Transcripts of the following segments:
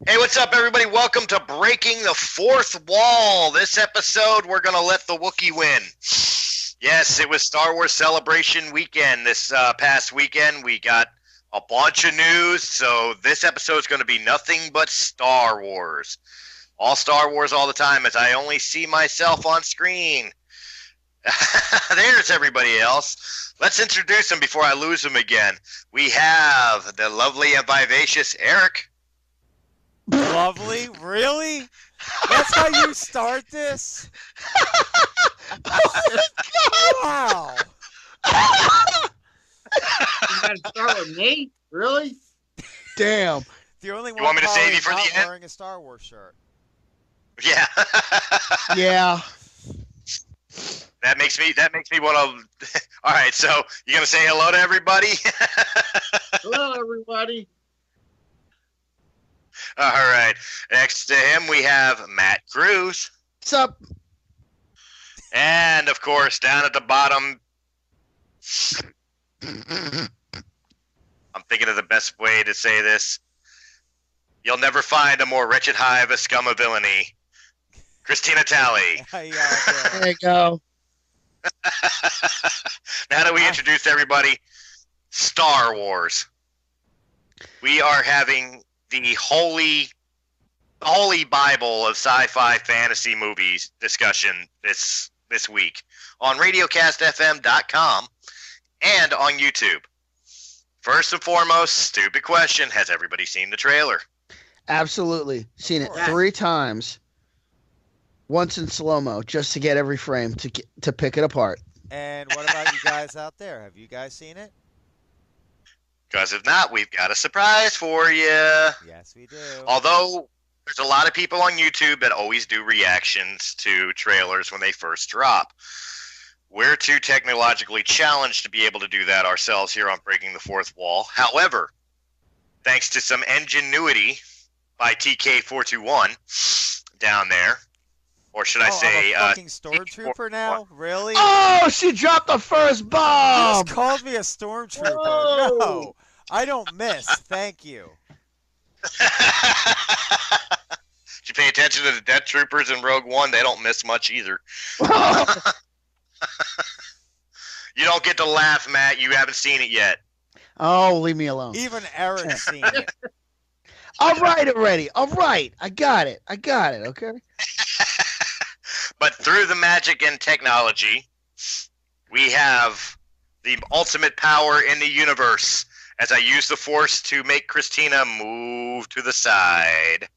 Hey, what's up, everybody? Welcome to Breaking the Fourth Wall. This episode, we're going to let the Wookiee win. Yes, it was Star Wars Celebration weekend this past weekend. We got a bunch of news, so this episode is going to be nothing but Star Wars. All Star Wars all the time, as I only see myself on screen. There's everybody else. Let's introduce them before I lose them again. We have the lovely and vivacious Eric. Lovely? Really? That's how you start this? Wow. You gotta start with me? Really? Damn. The only one want me to save you probably for the not end? wearing a Star Wars shirt. Yeah. Yeah. That makes me want to. All right, so you gonna say hello to everybody? Hello, everybody. All right. Next to him, we have Matt Cruz, What's up? and of course, down at the bottom, I'm thinking of the best way to say this. You'll never find a more wretched hive of scum of villainy, Christina Talley. How y'all doing? There you go. Now that we introduced everybody, Star Wars. We are having the holy Bible of sci-fi fantasy movies discussion this week on RadioCastFM.com and on YouTube. First and foremost, stupid question: has everybody seen the trailer? Absolutely. Seen it course. 3 times. Once in slow-mo, just to get every frame to pick it apart. And what about you guys out there? Have you guys seen it? Because if not, we've got a surprise for you. Yes, we do. Although there's a lot of people on YouTube that always do reactions to trailers when they first drop. We're too technologically challenged to be able to do that ourselves here on Breaking the Fourth Wall. However, thanks to some ingenuity by TK421 down there, or should I say, I'm a fucking stormtrooper now? Really? Oh, she dropped the first You bomb! just called me a stormtrooper. Whoa. No, I don't miss. Thank you. Did you pay attention to the Death Troopers in Rogue One? They don't miss much either. You don't get to laugh, Matt. You haven't seen it yet. Oh, leave me alone. Even Eric's seen it. All right already. All right. I got it. Okay? But through the magic and technology, we have the ultimate power in the universe as I use the Force to make Christina move to the side.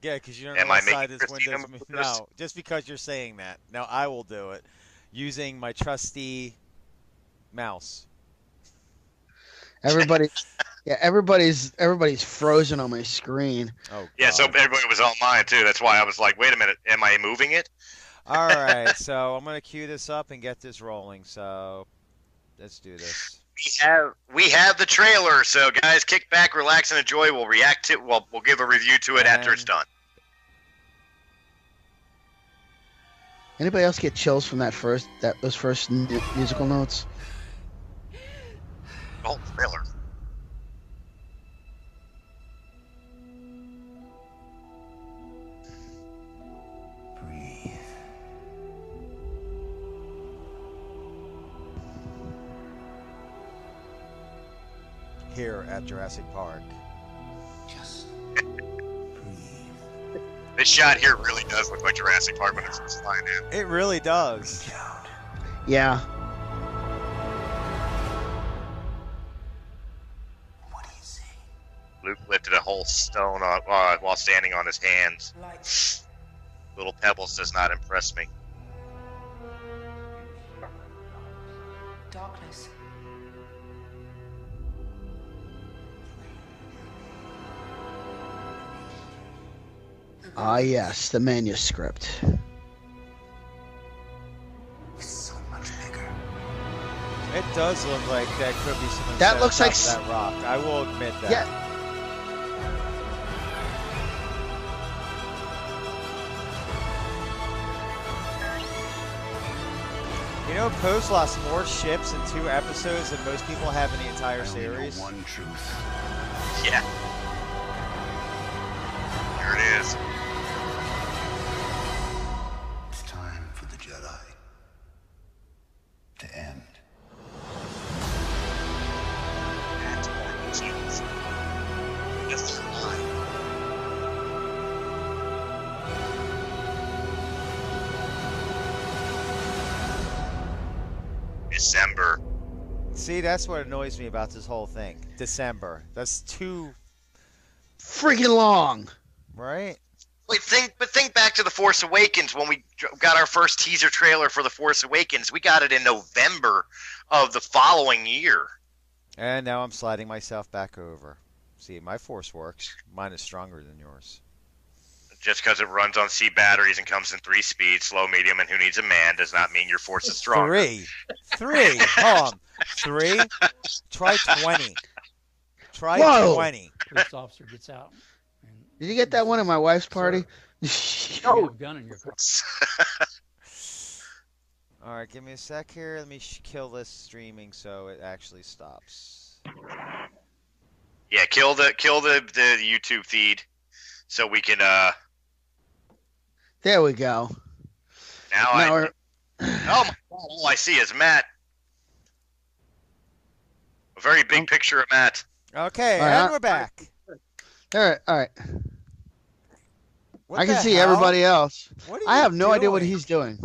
Yeah, because you don't Am know I what making side this Christina Windows. move? No, just because you're saying that. Now I will do it using my trusty mouse. Everybody's frozen on my screen. Oh, Yeah, so God. everybody was on mine too. That's why I was like, wait a minute, am I moving it? All right, so I'm gonna cue this up and get this rolling. So let's do this. We have the trailer, so guys, kick back, relax, and enjoy. We'll react to we'll give a review to it after it's done. Anybody else get chills from those first musical notes? Oh, trailer. Breathe. Here at Jurassic Park. Just breathe. This shot here really does look like Jurassic Park when it's flying in. It really does. Count. Yeah. What do you see? Luke lifted a whole stone while standing on his hands. Light. Little pebbles does not impress me. Darkness. Ah, yes, the manuscript. It's so much bigger. It does look like that could be something. That looks like that rock. I will admit that. Yeah. You know, Post lost more ships in 2 episodes than most people have in the entire I only know series. one truth. Yeah. There it is. It's time for the Jedi to end. That's what it is. Just fine. December. See, that's what annoys me about this whole thing. December. That's too, Freaking long. right? Wait, think back to The Force Awakens when we got our first teaser trailer for The Force Awakens. We got it in November of the following year. And now I'm sliding myself back over. See, my force works. Mine is stronger than yours. Just because it runs on C batteries and comes in 3 speeds, slow, medium, and who needs a man does not mean your force is stronger. 3. Hold on. 3. Try 20. Try Whoa. 20. Police officer gets out. And Did you get that one at my wife's party? you have a gun in your car. All right, give me a sec here. Let me kill this streaming so it actually stops. Yeah, kill the YouTube feed so we can There we go. oh my God, all I see is Matt. A very big picture of Matt. Okay, All right, and we're back. All right. What I can the see hell? everybody else. What are I you have no idea what doing? he's doing.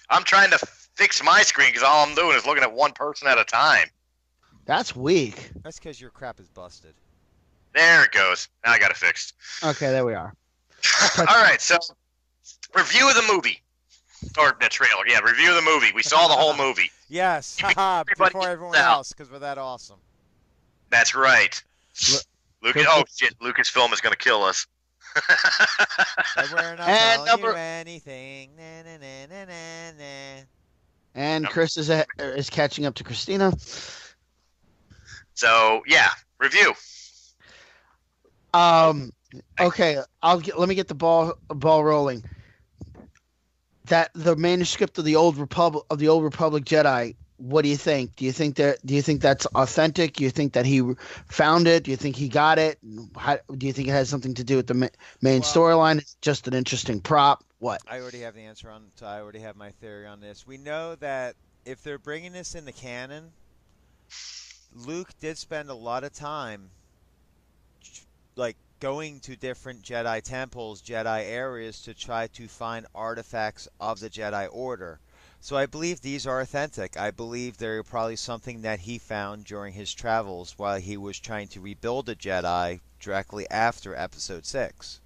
I'm trying to fix my screen because all I'm doing is looking at one person at a time. That's weak. That's because your crap is busted. There it goes. Now I got it fixed. Okay, there we are. All right, so review of the movie. Or the trailer. Yeah, review of the movie. We saw the whole movie. Yes, haha, Everybody before gets everyone out. else, because we're that awesome. That's right. Lucas, Chris- oh shit, Lucasfilm is going to kill us. And we're not And telling number- you anything. Na, na, na, na, na, na. And Chris is catching up to Christina. So, yeah, review. Okay, let me get the ball rolling. That the manuscript of the Old Republic Jedi. What do you think? Do you think that's authentic? Do you think that he found it? Do you think he got it? Do you think it has something to do with the main storyline? It's just an interesting prop. What? I already have the answer on. So I already have my theory on this. We know that if they're bringing this in the canon, Luke did spend a lot of time, like, going to different Jedi temples, Jedi areas to try to find artifacts of the Jedi Order. So I believe these are authentic. I believe they're probably something that he found during his travels while he was trying to rebuild a Jedi directly after Episode 6.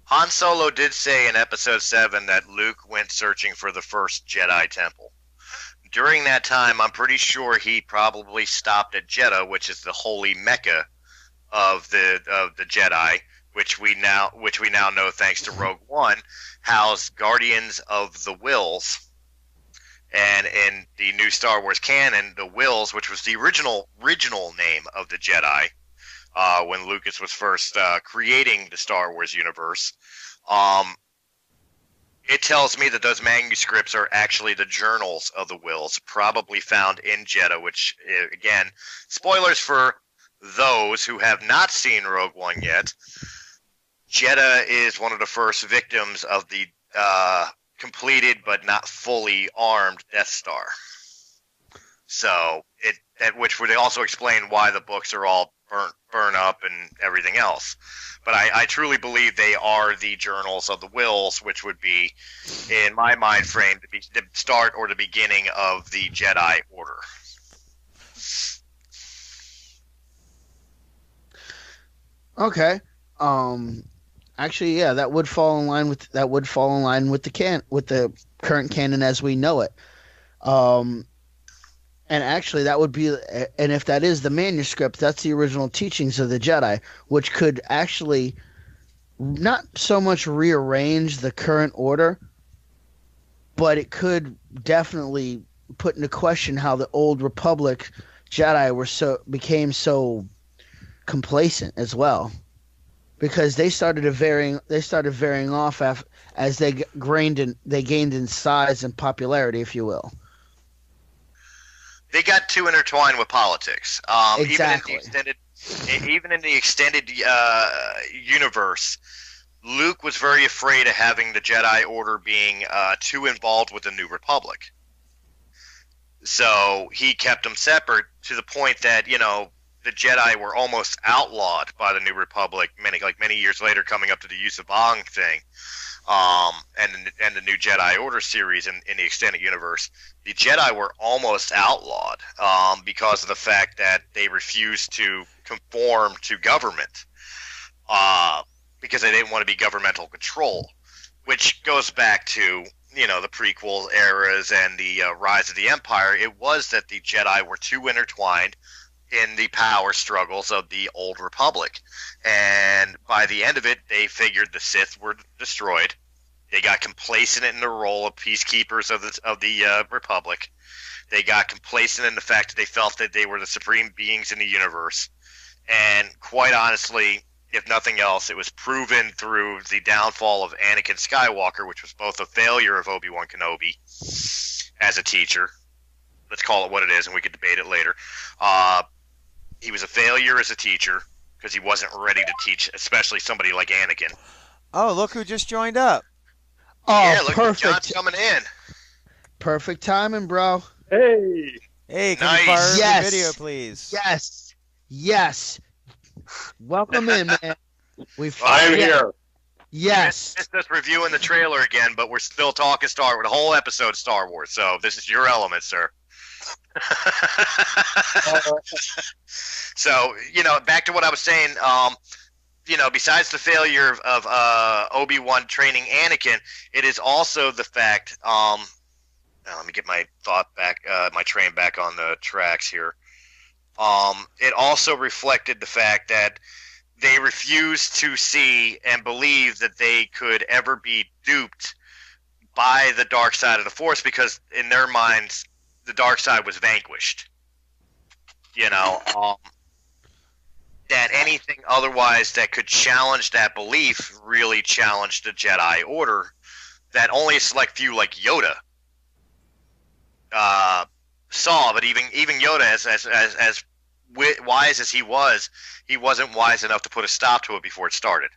Han Solo did say in Episode 7 that Luke went searching for the first Jedi temple. During that time, I'm pretty sure he probably stopped at Jeddah, which is the holy Mecca of the Jedi, which we now know thanks to Rogue One, housed Guardians of the Wills. And in the new Star Wars canon, the Wills, which was the original name of the Jedi, when Lucas was first creating the Star Wars universe, it tells me that those manuscripts are actually the journals of the Wills, probably found in Jeddah, which, again, spoilers for those who have not seen Rogue One yet. Jeddah is one of the first victims of the completed but not fully armed Death Star. So, which would also explain why the books are all burn up and everything else. But I truly believe they are the journals of the Wills, which would be, in my mind frame, to be the start or the beginning of the Jedi Order. Okay. Actually, yeah, that would fall in line with the current canon as we know it. And actually, that would be, and if that is the manuscript, that's the original teachings of the Jedi, which could actually not so much rearrange the current order, but it could definitely put into question how the old Republic Jedi became so complacent as well, because they started varying off as they gained in size and popularity, if you will. They got too intertwined with politics. Exactly. even in the extended universe, Luke was very afraid of having the Jedi Order being too involved with the New Republic. So he kept them separate to the point that, the Jedi were almost outlawed by the New Republic many years later, coming up to the Yusabong thing, and the new Jedi Order series in the extended universe. The Jedi were almost outlawed because of the fact that they refused to conform to government because they didn't want to be governmental control, which goes back to the prequel eras and the rise of the Empire. It was that the Jedi were too intertwined in the power struggles of the Old Republic, and by the end of it, they figured the Sith were destroyed. They got complacent in the role of peacekeepers of the Republic. They got complacent in the fact that they felt that they were the supreme beings in the universe. And quite honestly, if nothing else, it was proven through the downfall of Anakin Skywalker, which was both a failure of Obi-Wan Kenobi as a teacher. Let's call it what it is, and we could debate it later. He was a failure as a teacher because he wasn't ready to teach, especially somebody like Anakin. Oh, look who just joined up. Oh, Yeah, look, perfect. John's coming in. Perfect timing, bro. Hey. Hey, can Nice. you fire up Yes. the video, please? Yes. Welcome in, man. I'm here. Yes. It's just reviewing the trailer again, but we're still talking Star Wars, the whole episode Star Wars. So this is your element, sir. So, back to what I was saying, besides the failure of Obi-Wan training Anakin, it is also the fact, let me get my my train back on the tracks here. It also reflected the fact that they refused to see and believe that they could ever be duped by the dark side of the Force, because in their minds, the dark side was vanquished. That anything otherwise that could challenge that belief really challenged the Jedi Order, that only a select few like Yoda saw. But even Yoda, as wise as he wasn't wise enough to put a stop to it before it started.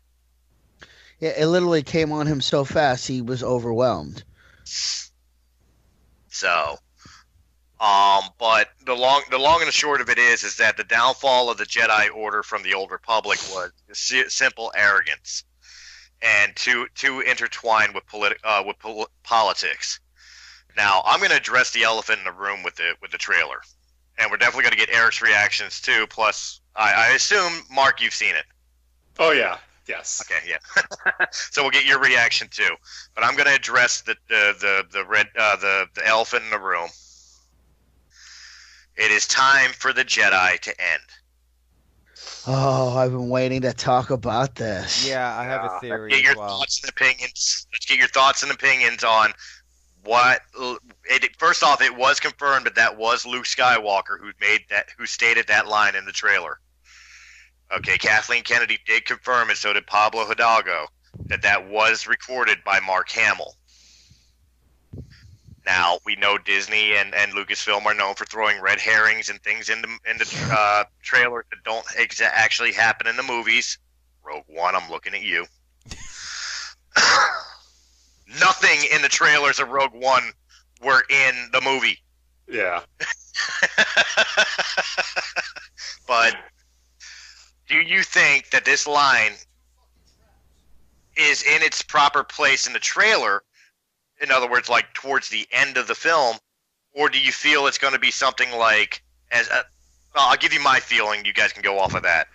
Yeah, it literally came on him so fast he was overwhelmed. So, but the long and the short of it is that the downfall of the Jedi Order from the Old Republic was simple arrogance and too intertwined with politics. Now, I'm going to address the elephant in the room with the trailer, and we're definitely going to get Eric's reactions too. Plus, I assume, Mark, you've seen it. Oh yeah. Yes. Okay, yeah. So we'll get your reaction too. But I'm going to address the elephant in the room. It is time for the Jedi to end. Oh, I've been waiting to talk about this. Yeah, I have a theory Get your as well. thoughts and opinions. Let's get your thoughts and opinions on what. First off, it was confirmed that was Luke Skywalker who stated that line in the trailer. Okay, Kathleen Kennedy did confirm, and so did Pablo Hidalgo, that was recorded by Mark Hamill. Now, we know Disney and Lucasfilm are known for throwing red herrings and things in the trailer that don't actually happen in the movies. Rogue One, I'm looking at you. Nothing in the trailers of Rogue One were in the movie. Yeah. But do you think that this line is in its proper place in the trailer? In other words, like towards the end of the film, or do you feel it's going to be something like I'll give you my feeling. You guys can go off of that.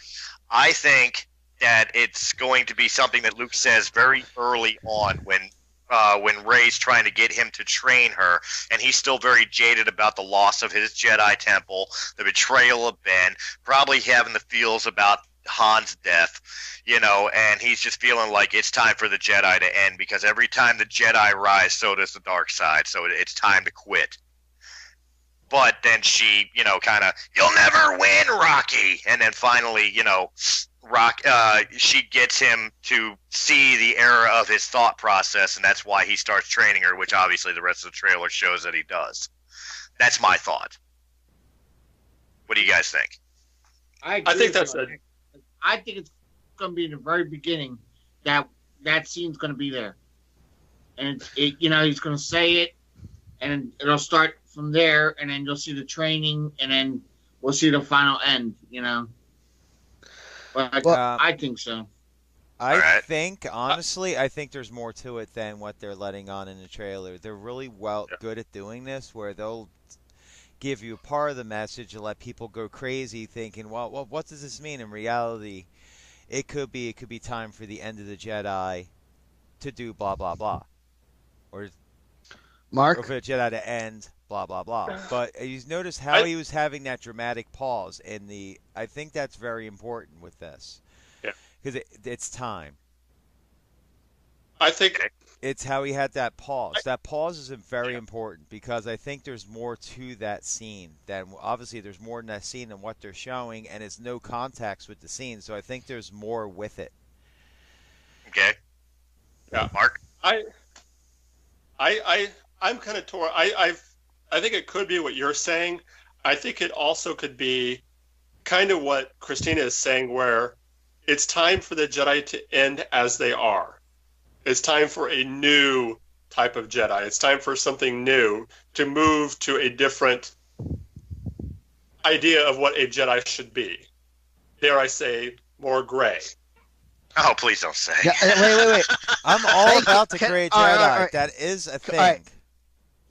I think that it's going to be something that Luke says very early on when Rey's trying to get him to train her, and he's still very jaded about the loss of his Jedi temple, the betrayal of Ben, probably having the feels about Han's death, and he's just feeling like it's time for the Jedi to end, because every time the Jedi rise, so does the dark side, so it's time to quit. But then she, kind of, you'll never win, Rocky, and then finally, she gets him to see the error of his thought process, and that's why he starts training her, which obviously the rest of the trailer shows that he does. That's my thought. What do you guys think? I think that's a. I think it's going to be in the very beginning that scene's going to be there, and he's going to say it, and it'll start from there, and then you'll see the training, and then we'll see the final end. But I think so. I think, honestly, I think there's more to it than what they're letting on in the trailer. They're really good at doing this, where they'll give you part of the message and let people go crazy thinking, well, what does this mean? In reality, it could be time for the end of the Jedi to do blah, blah, blah. Or for the Jedi to end, blah, blah, blah. But you notice how he was having that dramatic pause I think that's very important with this. Because it's time. I think it's how he had that pause. That pause is very important because I think there's more to that scene than obviously there's more in that scene than what they're showing, and it's no context with the scene. So I think there's more with it. Okay. Yeah, Mark. I'm kind of torn. I think it could be what you're saying. I think it also could be kind of what Christina is saying, where it's time for the Jedi to end as they are. It's time for a new type of Jedi. It's time for something new to move to a different idea of what a Jedi should be. Dare I say, more gray. Oh, please don't say. Yeah, wait. I'm all about the gray Jedi. All right. That is a thing.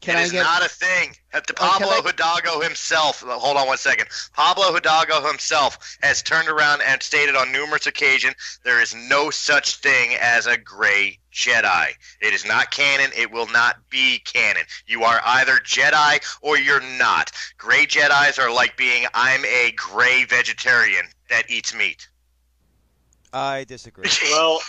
It is not a thing. Pablo Hidalgo himself, hold on one second. Pablo Hidalgo himself has turned around and stated on numerous occasions there is no such thing as a gray Jedi. It is not canon. It will not be canon. You are either Jedi or you're not. Gray Jedis are like being, I'm a gray vegetarian that eats meat. I disagree. Well,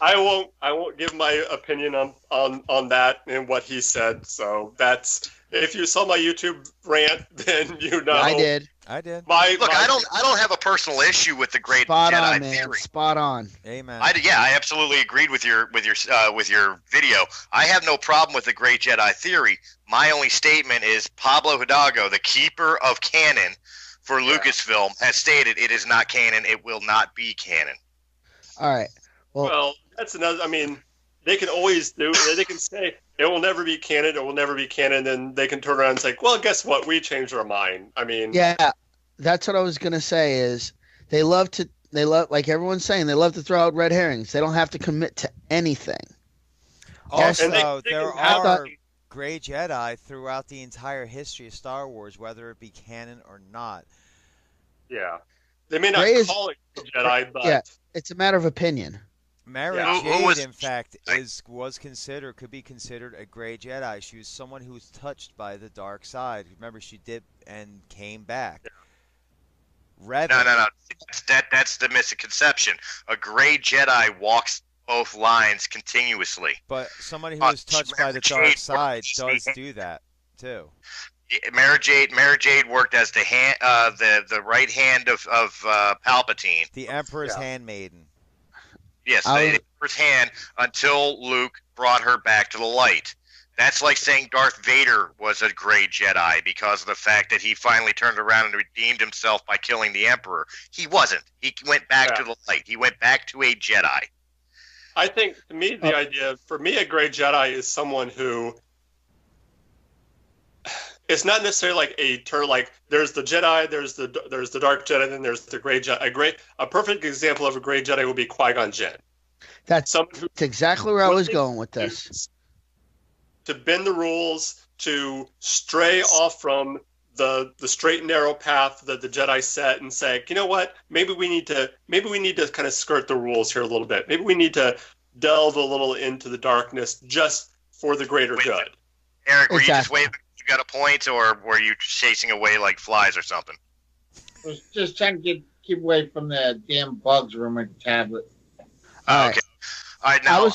I won't give my opinion on that and what he said. So that's, if you saw my YouTube rant, then you know. I did. I don't have a personal issue with the great Jedi theory. Spot on. Amen. I absolutely agreed with your video. I have no problem with the great Jedi theory. My only statement is Pablo Hidalgo, the keeper of canon for Lucasfilm, has stated it is not canon. It will not be canon. All right. Well, that's another. I mean, they can always do. They can say it will never be canon. It will never be canon. Then they can turn around and say, "Well, guess what? We changed our mind." I mean, yeah, that's what I was gonna say. Is they love like everyone's saying, they love to throw out red herrings. They don't have to commit to anything. Also, there are gray Jedi throughout the entire history of Star Wars, whether it be canon or not. Yeah, they may not call it Jedi, but it's a matter of opinion. Mara Jade, in fact, could be considered a gray Jedi. She was someone who was touched by the dark side. Remember, she did and came back. No. That's the misconception. A gray Jedi walks both lines continuously. But somebody who was touched by the dark side does do that too. Mara Jade worked as the hand, the right hand of Palpatine, the Emperor's handmaiden. Yes, the Emperor's hand until Luke brought her back to the light. That's like saying Darth Vader was a gray Jedi because of the fact that he finally turned around and redeemed himself by killing the Emperor. He wasn't. He went back to the light. He went back to a Jedi. I think, to me, the idea, for me, a gray Jedi is someone who, it's not necessarily like a term, like there's the Jedi, there's the dark Jedi, then there's the gray Jedi. A perfect example of a gray Jedi would be Qui-Gon Jinn. That's exactly where I was going with this. To bend the rules, to stray off from the straight and narrow path that the Jedi set, and say, you know what, maybe we need to kind of skirt the rules here a little bit. Maybe we need to delve a little into the darkness just for the greater good. Eric, were you just waving? You got a point, or were you chasing away like flies or something? I was just trying to keep away from the damn bugs room at the tablet. Okay. All right, now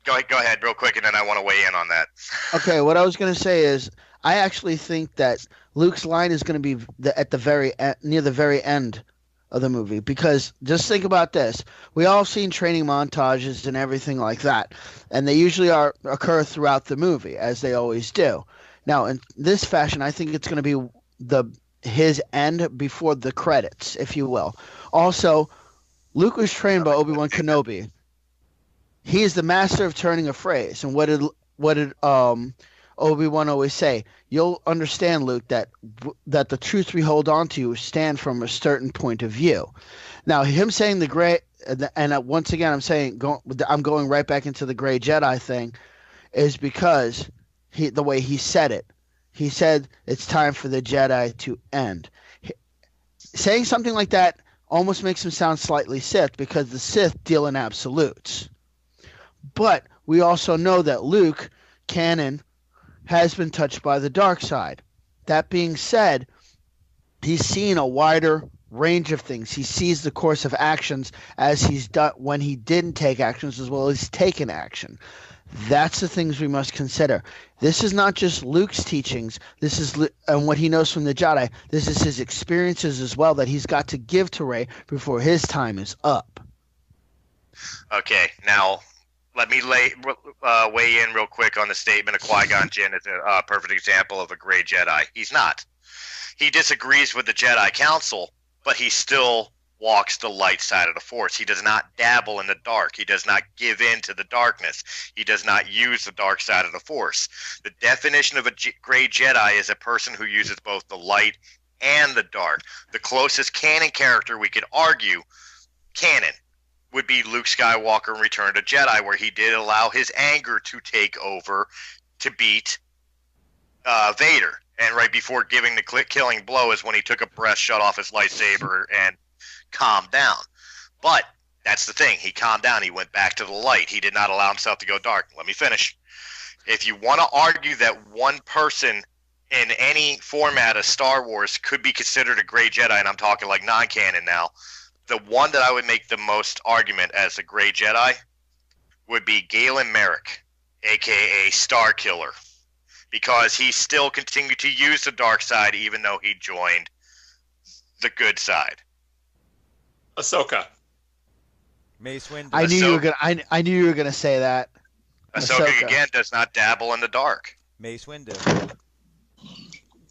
go ahead real quick, and then I want to weigh in on that. Okay, what I was going to say is I actually think that Luke's line is going to be at the very near the very end of the movie, because just think about this. We all seen training montages and everything like that, and they usually occur throughout the movie, as they always do. Now, in this fashion, I think it's going to be his end before the credits, if you will. Also, Luke was trained by Obi-Wan Kenobi. He is the master of turning a phrase. And what did Obi-Wan always say? You'll understand, Luke, that the truth we hold on to stand from a certain point of view. Now, him saying the gray, and once again, I'm going right back into the gray Jedi thing, is because the way he said it. He said it's time for the Jedi to end. Saying something like that almost makes him sound slightly Sith, because the Sith deal in absolutes. But we also know that Luke, canon, has been touched by the dark side. That being said, he's seen a wider range of things. He sees the course of actions as he's done when he didn't take actions, as well as taken action. That's the things we must consider. This is not just Luke's teachings. This is and what he knows from the Jedi. This is his experiences as well that he's got to give to Rey before his time is up. Okay, now let me weigh in real quick on the statement of Qui-Gon Jinn as a perfect example of a gray Jedi. He's not. He disagrees with the Jedi Council, but he still walks the light side of the Force. He does not dabble in the dark. He does not give in to the darkness. He does not use the dark side of the Force. The definition of a gray Jedi is a person who uses both the light and the dark. The closest canon character we could argue, canon, would be Luke Skywalker in Return of the Jedi, where he did allow his anger to take over to beat Vader. And right before giving the killing blow is when he took a breath, shut off his lightsaber, and calmed down. But that's the thing. He calmed down. He went back to the light. He did not allow himself to go dark. Let me finish. If you want to argue that one person in any format of Star Wars could be considered a gray Jedi, and I'm talking like non-canon now, the one that I would make the most argument as a gray Jedi would be Galen Merrick, a.k.a. Star Killer, because he still continued to use the dark side even though he joined the good side. Ahsoka. Mace Windu. I knew you were gonna say that. Ahsoka again does not dabble in the dark. Mace Windu.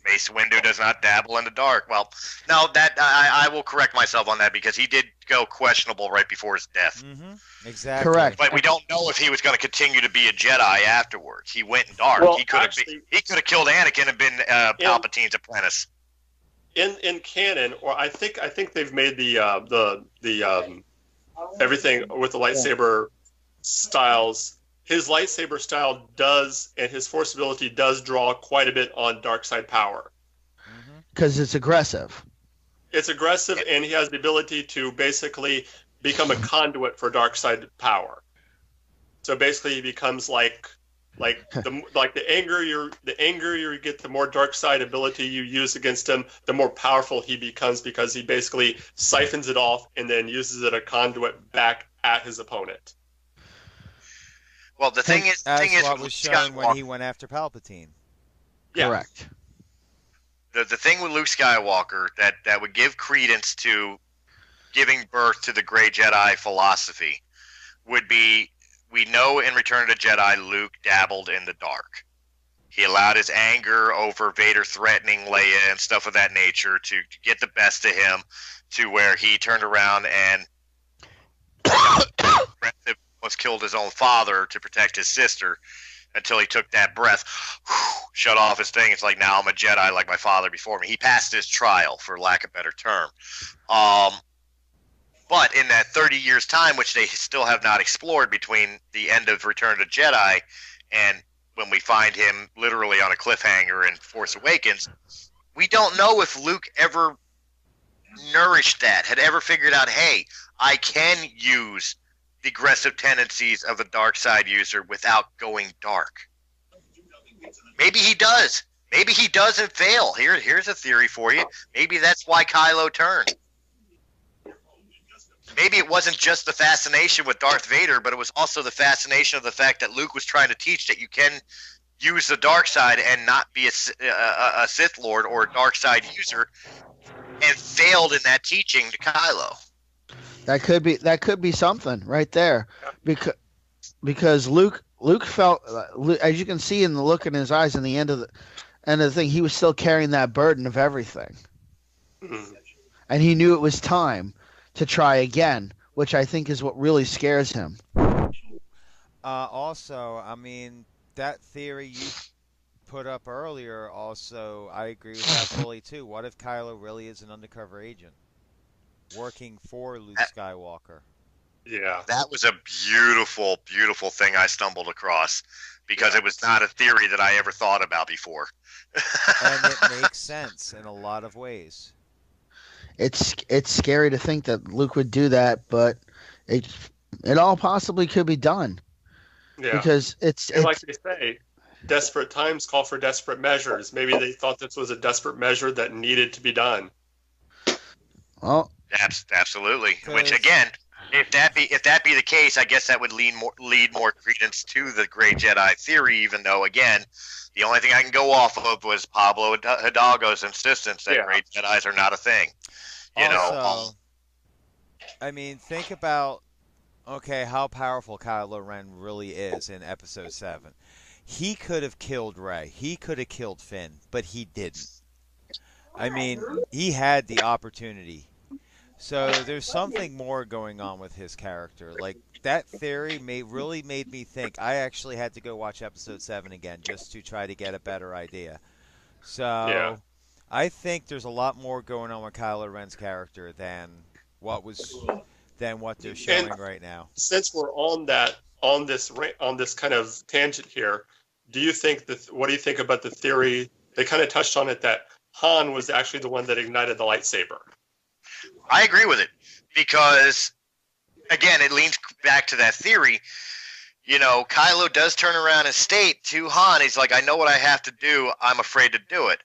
Mace Windu does not dabble in the dark. Well, no, that I will correct myself on that, because he did go questionable right before his death. Mm-hmm. Exactly. Correct. But we don't know if he was going to continue to be a Jedi afterwards. He went in dark. Well, he could have killed Anakin and been Palpatine's apprentice. In canon, or I think they've made the everything with the lightsaber styles. His lightsaber style does, and his force ability does draw quite a bit on dark side power. Because it's aggressive. It's aggressive, and he has the ability to basically become a conduit for dark side power. So basically, he becomes like the anger you get, the more dark side ability you use against him, the more powerful he becomes, because he basically siphons it off and then uses it a conduit back at his opponent. Well, the thing is, what was shown when he went after Palpatine. Yeah. Correct. The thing with Luke Skywalker that would give credence to giving birth to the Grey Jedi philosophy would be, we know in Return of the Jedi, Luke dabbled in the dark. He allowed his anger over Vader threatening Leia and stuff of that nature to get the best of him, to where he turned around and almost killed his own father to protect his sister, until he took that breath, shut off his thing. It's like, now I'm a Jedi like my father before me. He passed his trial, for lack of a better term. But in that 30 years' time, which they still have not explored between the end of Return of the Jedi and when we find him literally on a cliffhanger in Force Awakens, we don't know if Luke ever nourished that, had ever figured out, hey, I can use the aggressive tendencies of a dark side user without going dark. Maybe he does. Maybe he doesn't fail. Here's a theory for you. Maybe that's why Kylo turned. Maybe it wasn't just the fascination with Darth Vader, but it was also the fascination of the fact that Luke was trying to teach that you can use the dark side and not be a Sith Lord or a dark side user, and failed in that teaching to Kylo. That could be something right there, because Luke felt, as you can see in the look in his eyes in the end of the thing, he was still carrying that burden of everything. And he knew it was time to try again, which I think is what really scares him. Also, I mean, that theory you put up earlier, also, I agree with that fully too. What if Kylo really is an undercover agent working for Luke Skywalker? Yeah. That was a beautiful, beautiful thing I stumbled across because it was not a theory that I ever thought about before. And it makes sense in a lot of ways. It's scary to think that Luke would do that, but it all possibly could be done. Yeah. Because it's like they say, desperate times call for desperate measures. Maybe they thought this was a desperate measure that needed to be done. Well, absolutely. Which again, if that be the case, I guess that would lead more credence to the Grey Jedi theory. Even though, again, the only thing I can go off of was Pablo Hidalgo's insistence that Grey Jedis are not a thing. You know. I mean, think about how powerful Kylo Ren really is in Episode 7. He could have killed Rey. He could have killed Finn, but he didn't. I mean, he had the opportunity. So there's something more going on with his character. Like, that theory really made me think. I actually had to go watch Episode 7 again just to try to get a better idea. So I think there's a lot more going on with Kylo Ren's character than what they're showing right now. Since we're on this kind of tangent here, what do you think about the theory? They kind of touched on it that Han was actually the one that ignited the lightsaber. I agree with it because, again, it leans back to that theory. You know, Kylo does turn around and state to Han, he's like, I know what I have to do. I'm afraid to do it.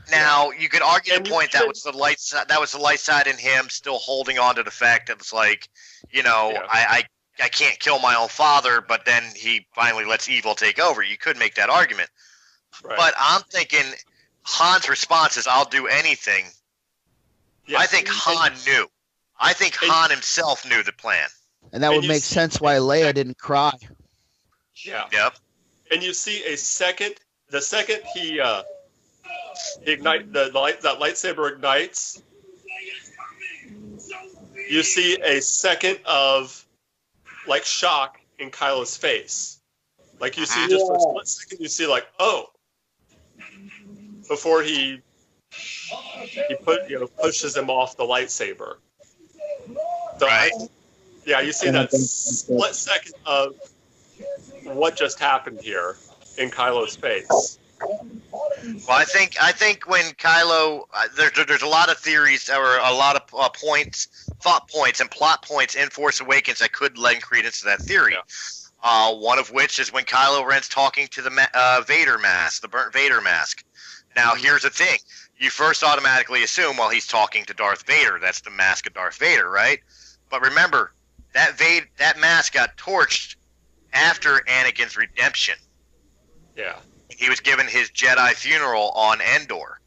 Now, you could argue the point that was the light side. That was the light side in him still holding on to the fact that it's like, I can't kill my own father, but then he finally lets evil take over. You could make that argument. Right. But I'm thinking Han's response is, I'll do anything. Yeah, I think Han knew. I think Han himself knew the plan. And that would make sense why Leia didn't cry. Yeah. Yep. And you see the second he that lightsaber ignites, you see a second of like shock in Kylo's face. Like you see just for a split second, you see like, oh, before he pushes him off the lightsaber. So right. You see that split second of what just happened here in Kylo's face. Well, I think when Kylo, there's a lot of theories or a lot of thought points, and plot points in Force Awakens that could lend credence to that theory. Yeah. One of which is when Kylo Ren's talking to the Vader mask, the burnt Vader mask. Now, here's the thing: you first automatically assume, well, he's talking to Darth Vader. That's the mask of Darth Vader, right? But remember, that mask got torched after Anakin's redemption. Yeah. He was given his Jedi funeral on Endor.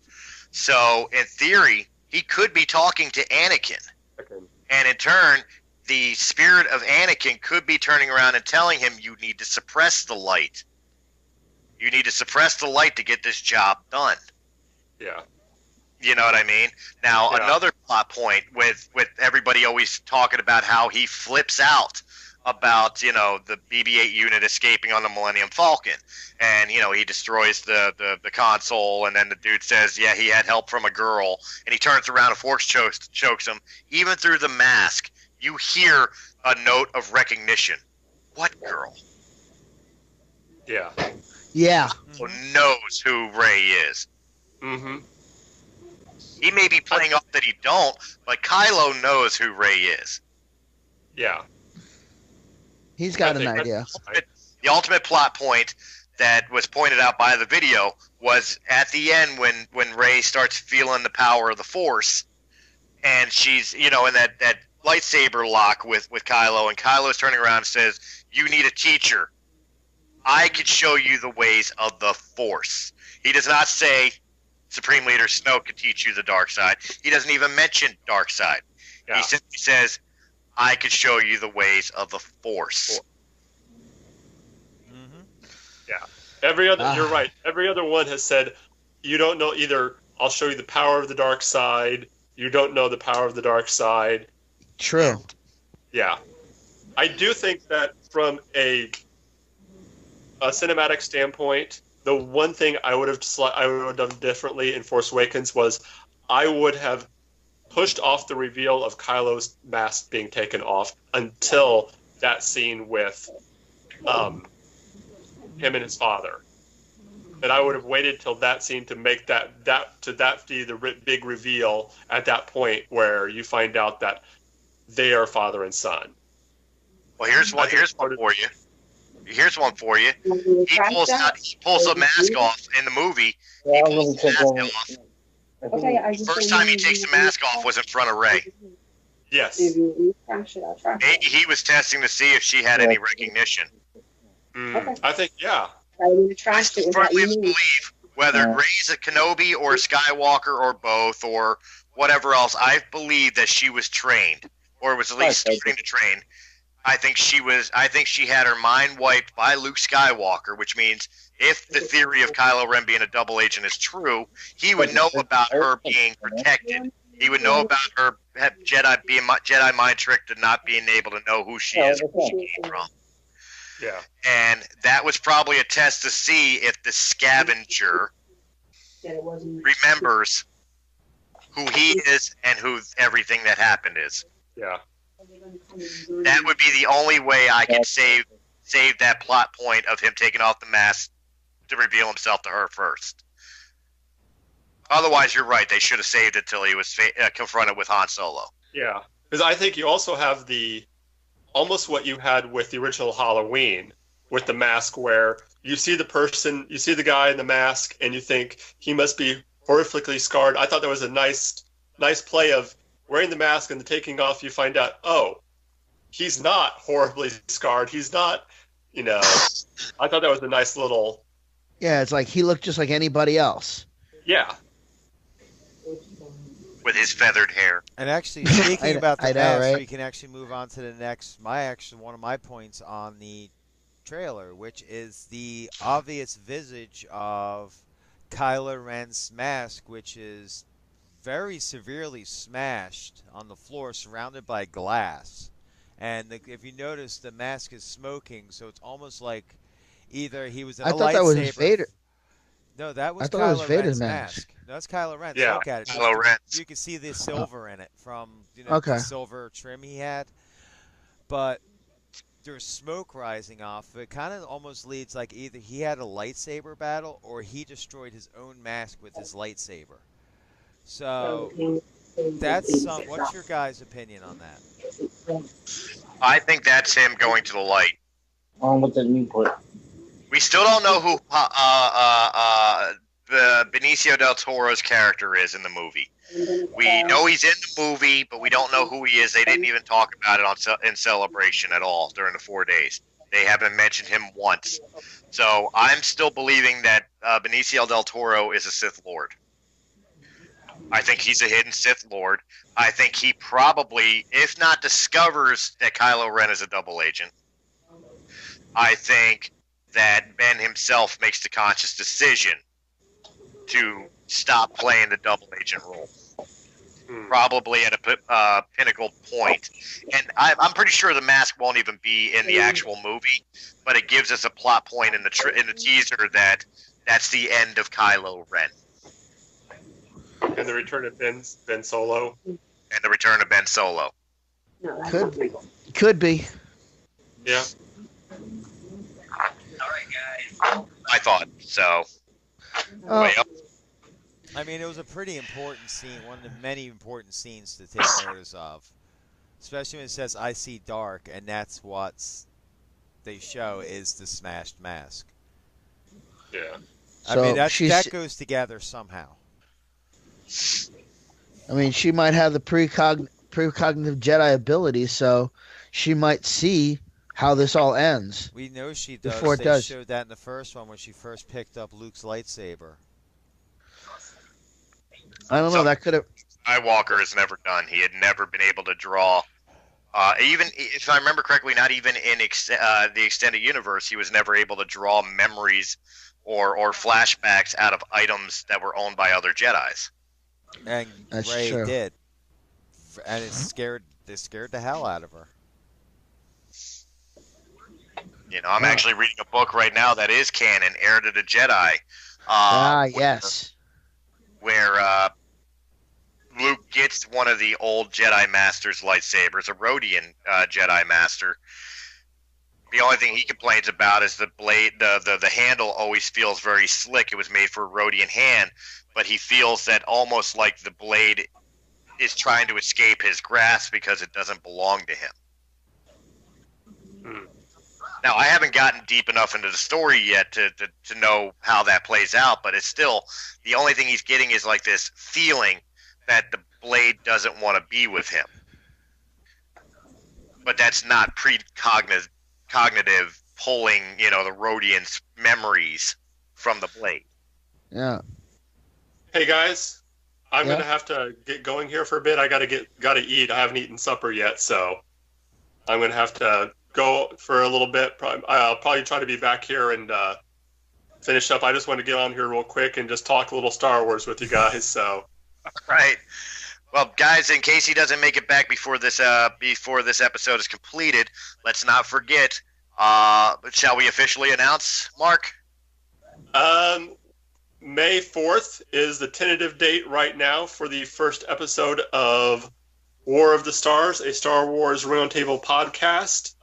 So, in theory, he could be talking to Anakin. Okay. And in turn, the spirit of Anakin could be turning around and telling him, you need to suppress the light. You need to suppress the light to get this job done. Yeah. You know what I mean? Now, another plot point with everybody always talking about how he flips out about, the BB-8 unit escaping on the Millennium Falcon. And, he destroys the console, and then the dude says, yeah, he had help from a girl. And he turns around and force chokes him. Even through the mask, you hear a note of recognition. What girl? Yeah. Yeah. Who knows who Rey is. Mm-hmm. He may be playing off that he don't, but Kylo knows who Rey is. Yeah. He's got an idea. The ultimate plot point that was pointed out by the video was at the end when Rey starts feeling the power of the Force, and she's, in that lightsaber lock with Kylo, and Kylo's turning around and says, you need a teacher. I could show you the ways of the Force. He does not say Supreme Leader Snoke could teach you the dark side. He doesn't even mention dark side. Yeah. He simply says, I could show you the ways of the Force. Mm-hmm. Yeah. You're right. Every other one has said, you don't know, either I'll show you the power of the dark side. You don't know the power of the dark side. True. Yeah. I do think that from a cinematic standpoint, the one thing I would have done differently in Force Awakens was I would have pushed off the reveal of Kylo's mask being taken off until that scene with him and his father. That I would have waited till that scene to make that be the big reveal at that point where you find out that they are father and son. Well, here's one for you. Here's one for you. He pulls a mask off in the movie. He pulls the mask off. The first time he takes the mask off was in front of Rey. Yes. He was testing to see if she had any recognition. I think, yeah. I still firmly believe whether Rey's a Kenobi or a Skywalker or both or whatever else, I believe that she was trained or was at least starting to train. I think she had her mind wiped by Luke Skywalker, which means if the theory of Kylo Ren being a double agent is true, he would know about her being protected. He would know about her Jedi mind tricked and not being able to know who she is, where she came from. Yeah. And that was probably a test to see if the scavenger remembers who he is and who everything that happened is. Yeah. That would be the only way I could save that plot point of him taking off the mask to reveal himself to her first. Otherwise, you're right. They should have saved it till he was confronted with Han Solo. Yeah. Because I think you also have almost what you had with the original Halloween with the mask, where you see the guy in the mask and you think he must be horrifically scarred. I thought there was a nice play of wearing the mask and the taking off. You find out, oh, he's not horribly scarred. He's not, I thought that was a nice little. Yeah, it's like he looked just like anybody else. Yeah. With his feathered hair. And actually, speaking about the mask, right? we can actually move on to the next. One of my points on the trailer, which is the obvious visage of Kylo Ren's mask, which is very severely smashed on the floor, surrounded by glass. And if you notice, the mask is smoking, so it's almost like either he was in a lightsaber. I thought that was Vader. No, that was Kylo Kylo Vader's Ren's mask. mask. No, that's Kylo Ren. Yeah, look at it. Kylo Ren. You can see the silver in it from Okay. the silver trim he had. But there's smoke rising off. It kind of almost leads like either he had a lightsaber battle or he destroyed his own mask with his lightsaber. So that's what's your guys' opinion on that? I think that's him going to the light. What does mean put? We still don't know who the Benicio del Toro's character is in the movie. We know he's in the movie, but we don't know who he is. They didn't even talk about it in Celebration at all during the 4 days. They haven't mentioned him once. So I'm still believing that Benicio del Toro is a Sith Lord. I think he's a hidden Sith Lord. I think he probably, if not discovers that Kylo Ren is a double agent, I think that Ben himself makes the conscious decision to stop playing the double agent role. Probably at a pinnacle point. And I'm pretty sure the mask won't even be in the actual movie, but it gives us a plot point in the teaser that that's the end of Kylo Ren. And the return of Ben Solo. And the return of Ben Solo. Could be. Yeah. I thought so. Way up. I mean, it was a pretty important scene, one of the many important scenes to take notice of. Especially when it says, I see dark, and that's what they show is the smashed mask. Yeah. I mean, that goes together somehow. I mean, she might have the precognitive Jedi ability, so she might see how this all ends. We know she does. Before it They does. showed that in the first one when she first picked up Luke's lightsaber. I don't know. That could have. Skywalker has never done. He had never been able to draw. Even if I remember correctly, not even in the extended universe, he was never able to draw memories or flashbacks out of items that were owned by other Jedis. And That's Rey true. did, and it scared the hell out of her. You know, I'm actually reading a book right now that is canon, Heir to the Jedi. Yes. Where Luke gets one of the old Jedi Master's lightsabers, a Rodian Jedi Master. The only thing he complains about is the blade, the handle always feels very slick. It was made for a Rodian hand, but he feels that almost like the blade is trying to escape his grasp because it doesn't belong to him. Now, I haven't gotten deep enough into the story yet to know how that plays out, but it's still, the only thing he's getting is like this feeling that the blade doesn't want to be with him. But that's not cognitive pulling, you know, the Rodian's memories from the blade. Yeah. Hey guys, I'm Yeah? gonna have to get going here for a bit. I gotta eat. I haven't eaten supper yet, so I'm gonna have to go for a little bit. I'll probably try to be back here and finish up. I just want to get on here real quick and just talk a little Star Wars with you guys. So, Right. Well, guys, in case he doesn't make it back before this episode is completed, let's not forget. Shall we officially announce, Mark? May 4th is the tentative date right now for the first episode of War of the Stars, a Star Wars Roundtable podcast.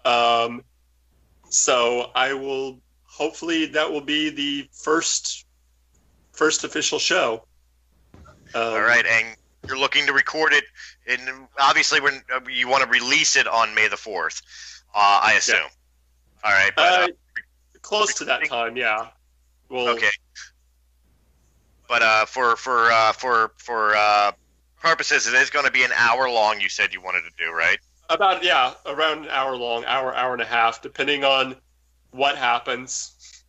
So I will, hopefully that will be the first official show. All right, and you're looking to record it, and obviously when you want to release it on May the 4th, I assume. Yeah. All right, but Close to that time, yeah. Well, okay. But for purposes, it is going to be an hour long. You said you wanted to do, right? Around an hour long, hour and a half, depending on what happens.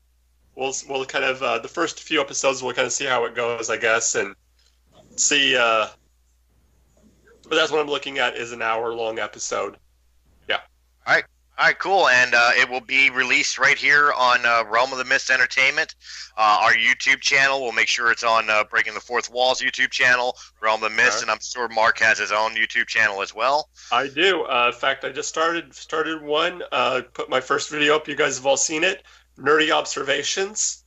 We'll kind of the first few episodes we'll kind of see how it goes, I guess, and see. But that's what I'm looking at is an hour long episode. Yeah. All right, cool, and it will be released right here on Realm of the Mist Entertainment, our YouTube channel. We'll make sure it's on Breaking the Fourth Wall's YouTube channel, Realm of the Mist, and I'm sure Mark has his own YouTube channel as well. I do. In fact, I just started one. Put my first video up. You guys have all seen it. Nerdy Observations.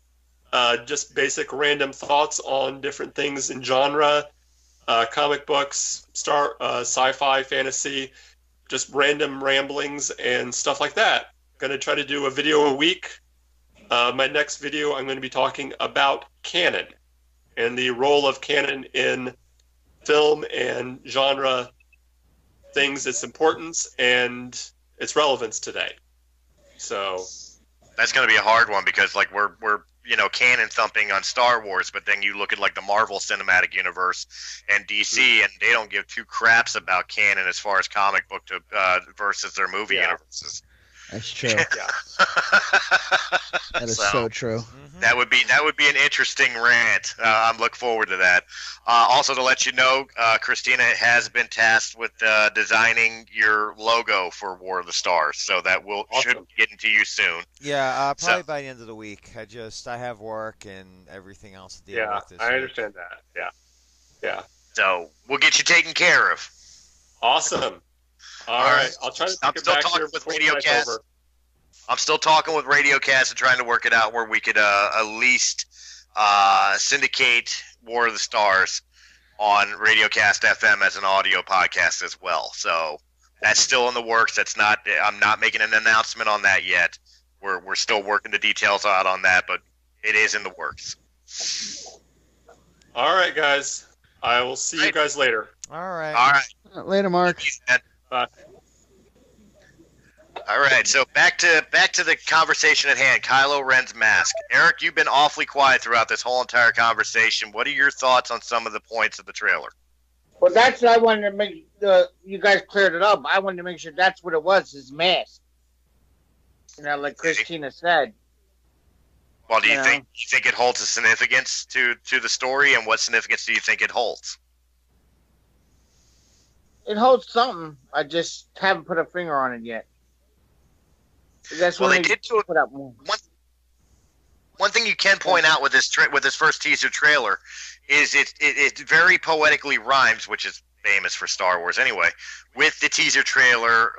Just basic random thoughts on different things in genre, comic books, sci-fi, fantasy. Just random ramblings and stuff like that. Going to try to do a video a week. My next video, I'm going to be talking about canon and the role of canon in film and genre things, its importance and its relevance today. So that's going to be a hard one because like we're canon thumping on Star Wars, but then you look at like the Marvel Cinematic Universe and DC, and they don't give two craps about canon as far as comic book versus their movie universes. That's true. Yeah. That is so true. That would be an interesting rant. I'm looking forward to that. Also, to let you know, Christina has been tasked with designing your logo for War of the Stars, so that should get into you soon. Yeah, probably by the end of the week. I have work and everything else to deal with this I week. understand that. Yeah. So we'll get you taken care of. Awesome. All right. I'll try to take it back here before the night's over. I'm still talking with RadioCast and trying to work it out where we could at least syndicate War of the Stars on RadioCast FM as an audio podcast as well. So that's still in the works. I'm not making an announcement on that yet. We're still working the details out on that, but it is in the works. All right, guys. I will see you guys later. All right. Later, Mark. Bye. All right, so back to the conversation at hand. Kylo Ren's mask. Eric, you've been awfully quiet throughout this whole entire conversation. What are your thoughts on some of the points of the trailer? Well, that's what I wanted to make. You guys cleared it up. I wanted to make sure that's what it was, his mask. Like Christina said. Well, do you think it holds a significance to the story, and what significance do you think it holds? It holds something. I just haven't put a finger on it yet. That's well, when they did do put up more. one thing you can point out with this with this first teaser trailer is it very poetically rhymes, which is famous for Star Wars anyway, with the teaser trailer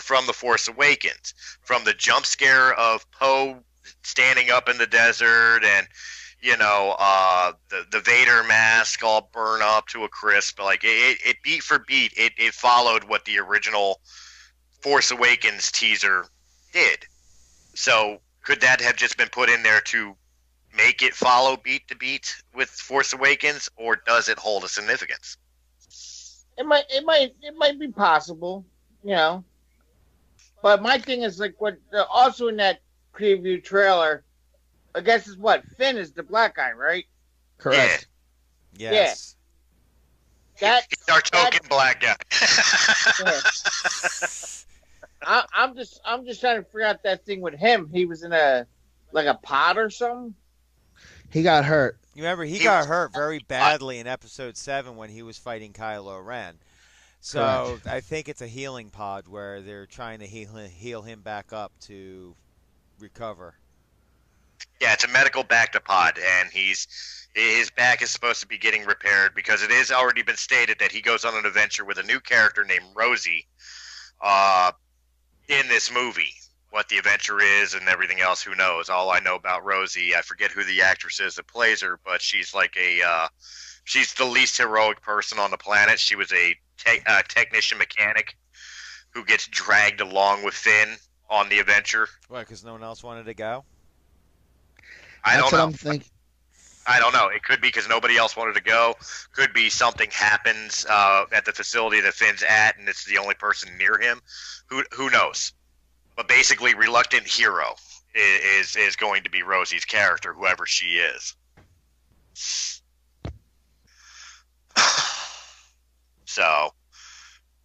from The Force Awakens, from the jump scare of Poe standing up in the desert and the Vader mask all burn up to a crisp. Like it beat for beat, it followed what the original Force Awakens teaser did. So could that have just been put in there to make it follow beat to beat with Force Awakens, or does it hold a significance? It might be possible, But my thing is like what also in that preview trailer, I guess is what Finn is the black guy, right? Correct. Yeah. Yes. Yeah. He's our token black guy. Yeah. I'm just trying to figure out that thing with him. He was in a pod or something. He got hurt. You remember he got hurt very badly in Episode 7 when he was fighting Kylo Ren. So I think it's a healing pod where they're trying to heal him back up to recover. Yeah, it's a medical back-to pod, and his back is supposed to be getting repaired because it has already been stated that he goes on an adventure with a new character named Rosie in this movie. What the adventure is and everything else, who knows? All I know about Rosie, I forget who the actress is that plays her, but she's like she's the least heroic person on the planet. She was a technician mechanic who gets dragged along with Finn on the adventure. Why, because no one else wanted to go? I don't know. I'm thinking. I don't know. It could be because nobody else wanted to go. Could be something happens at the facility that Finn's at, and it's the only person near him. Who knows? But basically, reluctant hero is going to be Rosie's character, whoever she is. So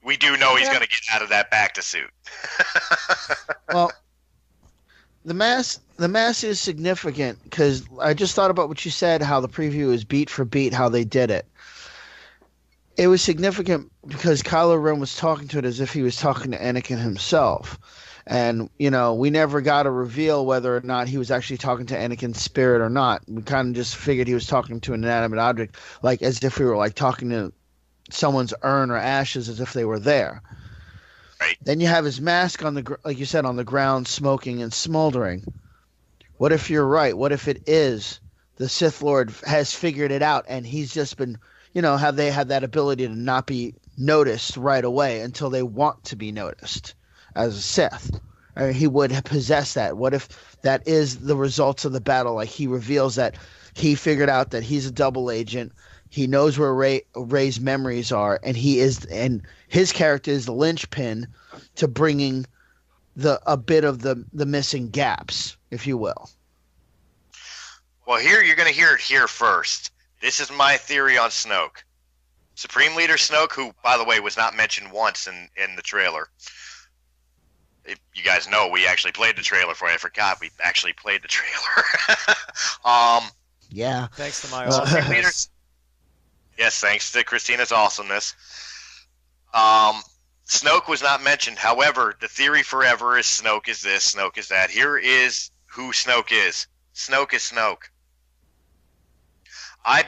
we do know he's going to get out of that back to suit. Well, the mask is significant because I just thought about what you said, how the preview is beat for beat, how they did it. It was significant because Kylo Ren was talking to it as if he was talking to Anakin himself. And, we never got a reveal whether or not he was actually talking to Anakin's spirit or not. We kind of just figured he was talking to an inanimate object, like as if we were like talking to someone's urn or ashes as if they were there. Right. Then you have his mask on like you said, on the ground, smoking and smoldering. What if you're right? What if it is the Sith Lord has figured it out and he's just been, have they had that ability to not be noticed right away until they want to be noticed as a Sith? I mean, he would possess that. What if that is the results of the battle? Like he reveals that he figured out that he's a double agent. He knows where Rey's memories are, and his character is the linchpin to bringing a bit of the missing gaps, if you will. Well, here you're going to hear it here first. This is my theory on Snoke. Supreme Leader Snoke, who, by the way, was not mentioned once in the trailer. If you guys know, we actually played the trailer for you. I forgot we actually played the trailer. Yeah. Thanks to my awesomeness. Yes, thanks to Christina's awesomeness. Snoke was not mentioned. However, the theory forever is Snoke is this, Snoke is that. Here is who Snoke is. Snoke is Snoke. I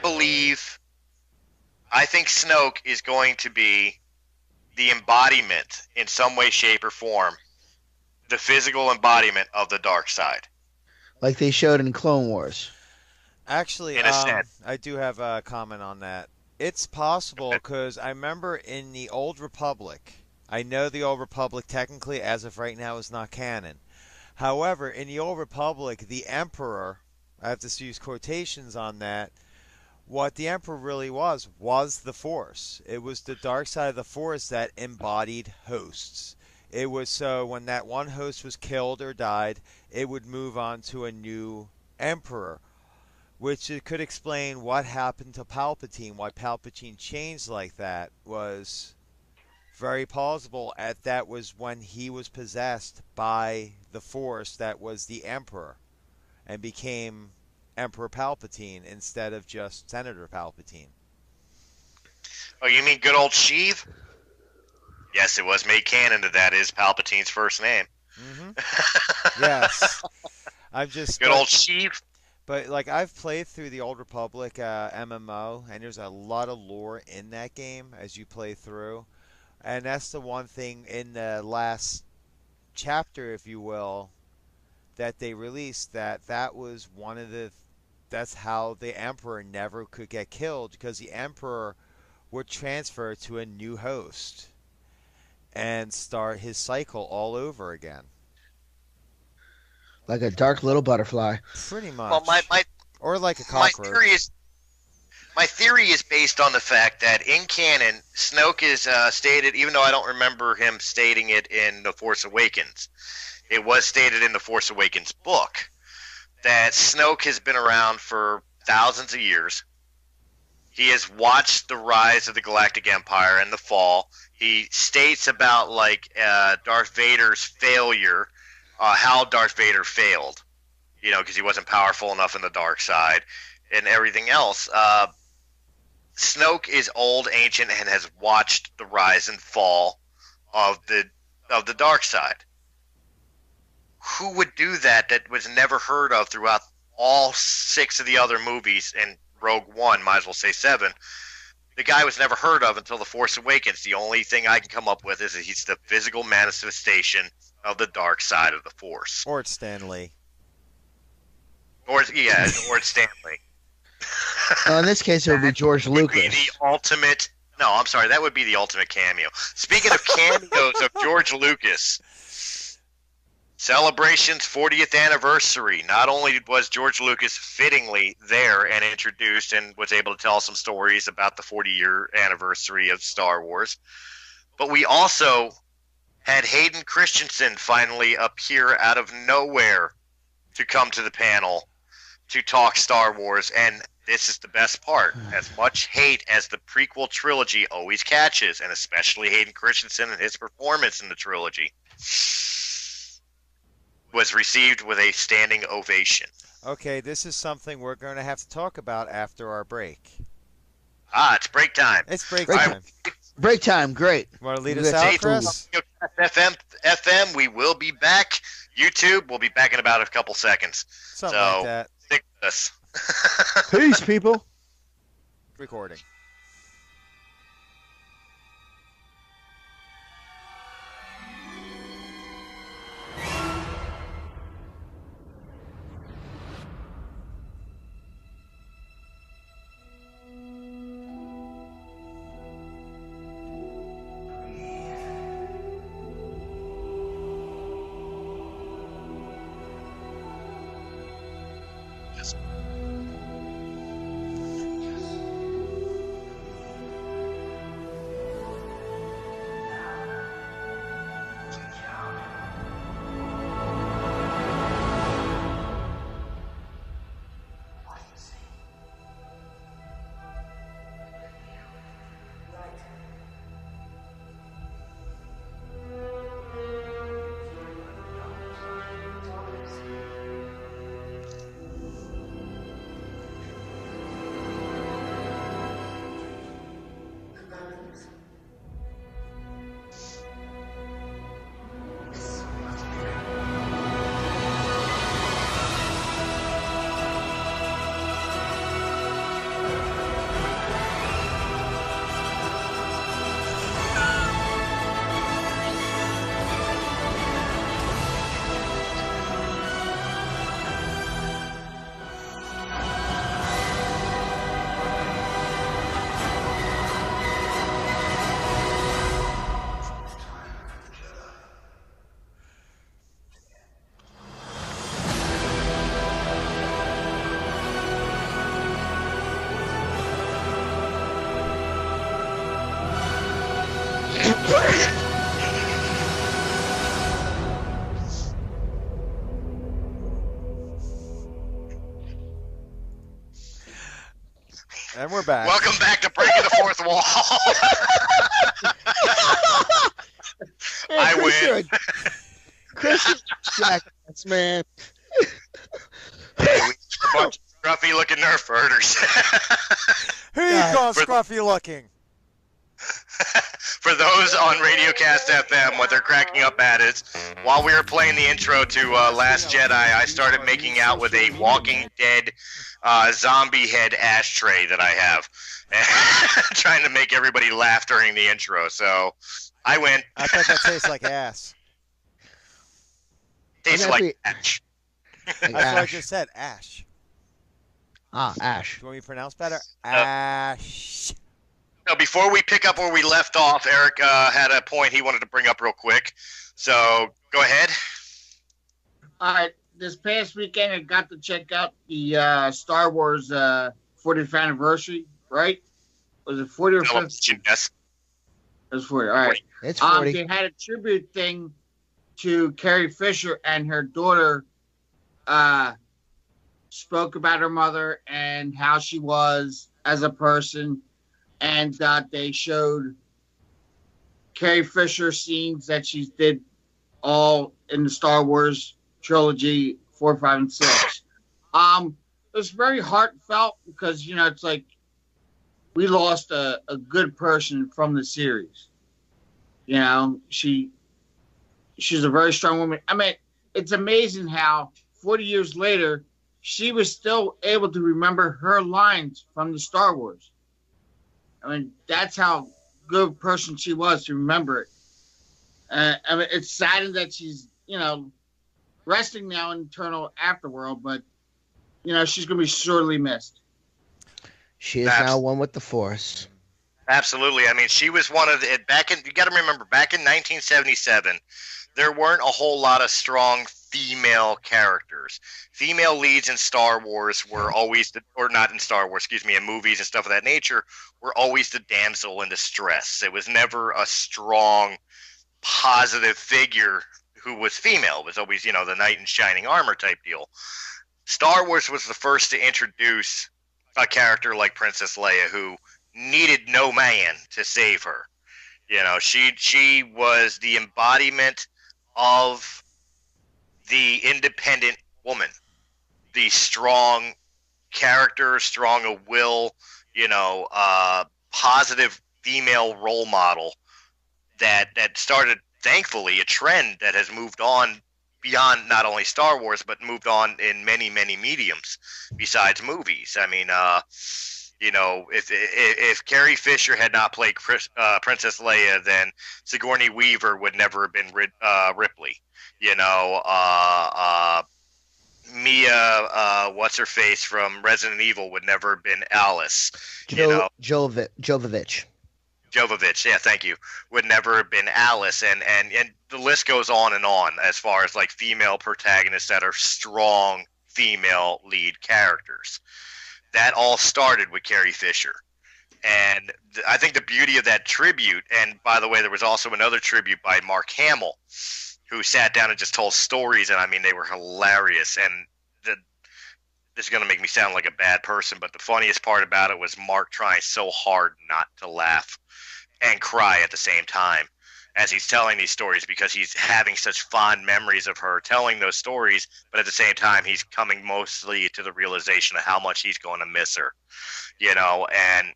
think Snoke is going to be the embodiment in some way, shape, or form, the physical embodiment of the dark side. Like they showed in Clone Wars. Actually, I do have a comment on that. It's possible because I remember in the Old Republic, I know the Old Republic technically as of right now is not canon. However, in the Old Republic, the Emperor, I have to use quotations on that, what the Emperor really was the Force. It was the dark side of the Force that embodied hosts. It was so when that one host was killed or died, it would move on to a new Emperor. Which it could explain what happened to Palpatine, why Palpatine changed like that was very plausible. That was when he was possessed by the Force that was the Emperor and became Emperor Palpatine instead of just Senator Palpatine. Oh, you mean good old Sheev? Yes, it was made canon that is Palpatine's first name. Mm-hmm. Yes. I'm just good old Sheev. But like I've played through the Old Republic MMO, and there's a lot of lore in that game as you play through, and that's the one thing in the last chapter, if you will, that they released that was one of the that's how the Emperor never could get killed because the Emperor would transfer to a new host and start his cycle all over again. Like a dark little butterfly. Pretty much. Well, or like a my cockroach. theory is based on the fact that in canon, Snoke is stated, even though I don't remember him stating it in The Force Awakens, it was stated in The Force Awakens book that Snoke has been around for thousands of years. He has watched the rise of the Galactic Empire and the fall. He states about Darth Vader's failure, how Darth Vader failed, because he wasn't powerful enough in the dark side and everything else. Snoke is old, ancient, and has watched the rise and fall of the dark side. Who would do that was never heard of throughout all 6 of the other movies, and Rogue One, might as well say 7? The guy was never heard of until The Force Awakens. The only thing I can come up with is that he's the physical manifestation of the dark side of the Force. Or it's Stanley. Or it's Stanley. In this case, it would be George Lucas. Would be the ultimate. No, I'm sorry. That would be the ultimate cameo. Speaking of cameos of George Lucas, Celebration's 40th anniversary. Not only was George Lucas fittingly there and introduced and was able to tell some stories about the 40-year anniversary of Star Wars, but we also had Hayden Christensen finally appear out of nowhere to come to the panel to talk Star Wars. And this is the best part. As much hate as the prequel trilogy always catches, and especially Hayden Christensen and his performance in the trilogy, was received with a standing ovation. Okay, this is something we're going to have to talk about after our break. It's break time. It's break time. Break time, great. Want to lead us out, Chris? FM, we will be back. YouTube, we'll be back in about a couple seconds. Something like that. Stick with us. Peace, people. Recording. And we're back. Welcome back to Breaking the Fourth Wall. I win. Chris is jackass, man. Hey, we a bunch of scruffy looking nerf herders. Who you call scruffy looking? For those on Radiocast FM, what they're cracking up at is, while we were playing the intro to Last Jedi, I started making out with a Walking Dead zombie head ashtray that I have, trying to make everybody laugh during the intro. So I went. I thought that tastes like ass. Tastes like ash. That's what I just said. Ash. Ash. Do you want me to pronounce better? Ash. Now, before we pick up where we left off, Eric had a point he wanted to bring up real quick. So go ahead. All right. This past weekend, I got to check out the Star Wars 40th anniversary, right? Was it 40 or 50? Yes. It was 40. All right. It's 40. They had a tribute thing to Carrie Fisher, and her daughter spoke about her mother and how she was as a person. And they showed Carrie Fisher scenes that she did all in the Star Wars trilogy 4, 5, and 6. It was very heartfelt because, you know, it's like we lost a good person from the series. You know, she's a very strong woman. I mean, it's amazing how 40 years later, she was still able to remember her lines from the Star Wars. I mean, that's how good a person she was to remember it. I mean, it's saddened that she's, you know, resting now in eternal afterworld, but, you know, she's going to be sorely missed. She is now one with the Force. Absolutely. I mean, she was one of the you got to remember, back in 1977, there weren't a whole lot of strong female characters. Female leads in Star Wars were always or not in Star Wars, excuse me, in movies and stuff of that nature, were always the damsel in distress. It was never a strong, positive figure who was female. It was always, you know, the knight in shining armor type deal. Star Wars was the first to introduce a character like Princess Leia who needed no man to save her. You know, she was the embodiment of the independent woman, the strong character, strong of will, you know, positive female role model that started, thankfully, a trend that has moved on beyond not only Star Wars, but moved on in many, many mediums besides movies. I mean, you know, if Carrie Fisher had not played Princess Leia, then Sigourney Weaver would never have been Ripley. You know, Mia, what's her face from Resident Evil would never have been Alice. Jovovich. Yeah, thank you. Would never have been Alice, and the list goes on and on as far as like female protagonists that are strong female lead characters. That all started with Carrie Fisher. And I think the beauty of that tribute, and by the way, there was also another tribute by Mark Hamill, who sat down and just told stories, and I mean, they were hilarious. And this is going to make me sound like a bad person, but the funniest part about it was Mark trying so hard not to laugh and cry at the same time as he's telling these stories, because he's having such fond memories of her telling those stories, but at the same time he's coming mostly to the realization of how much he's going to miss her, you know. And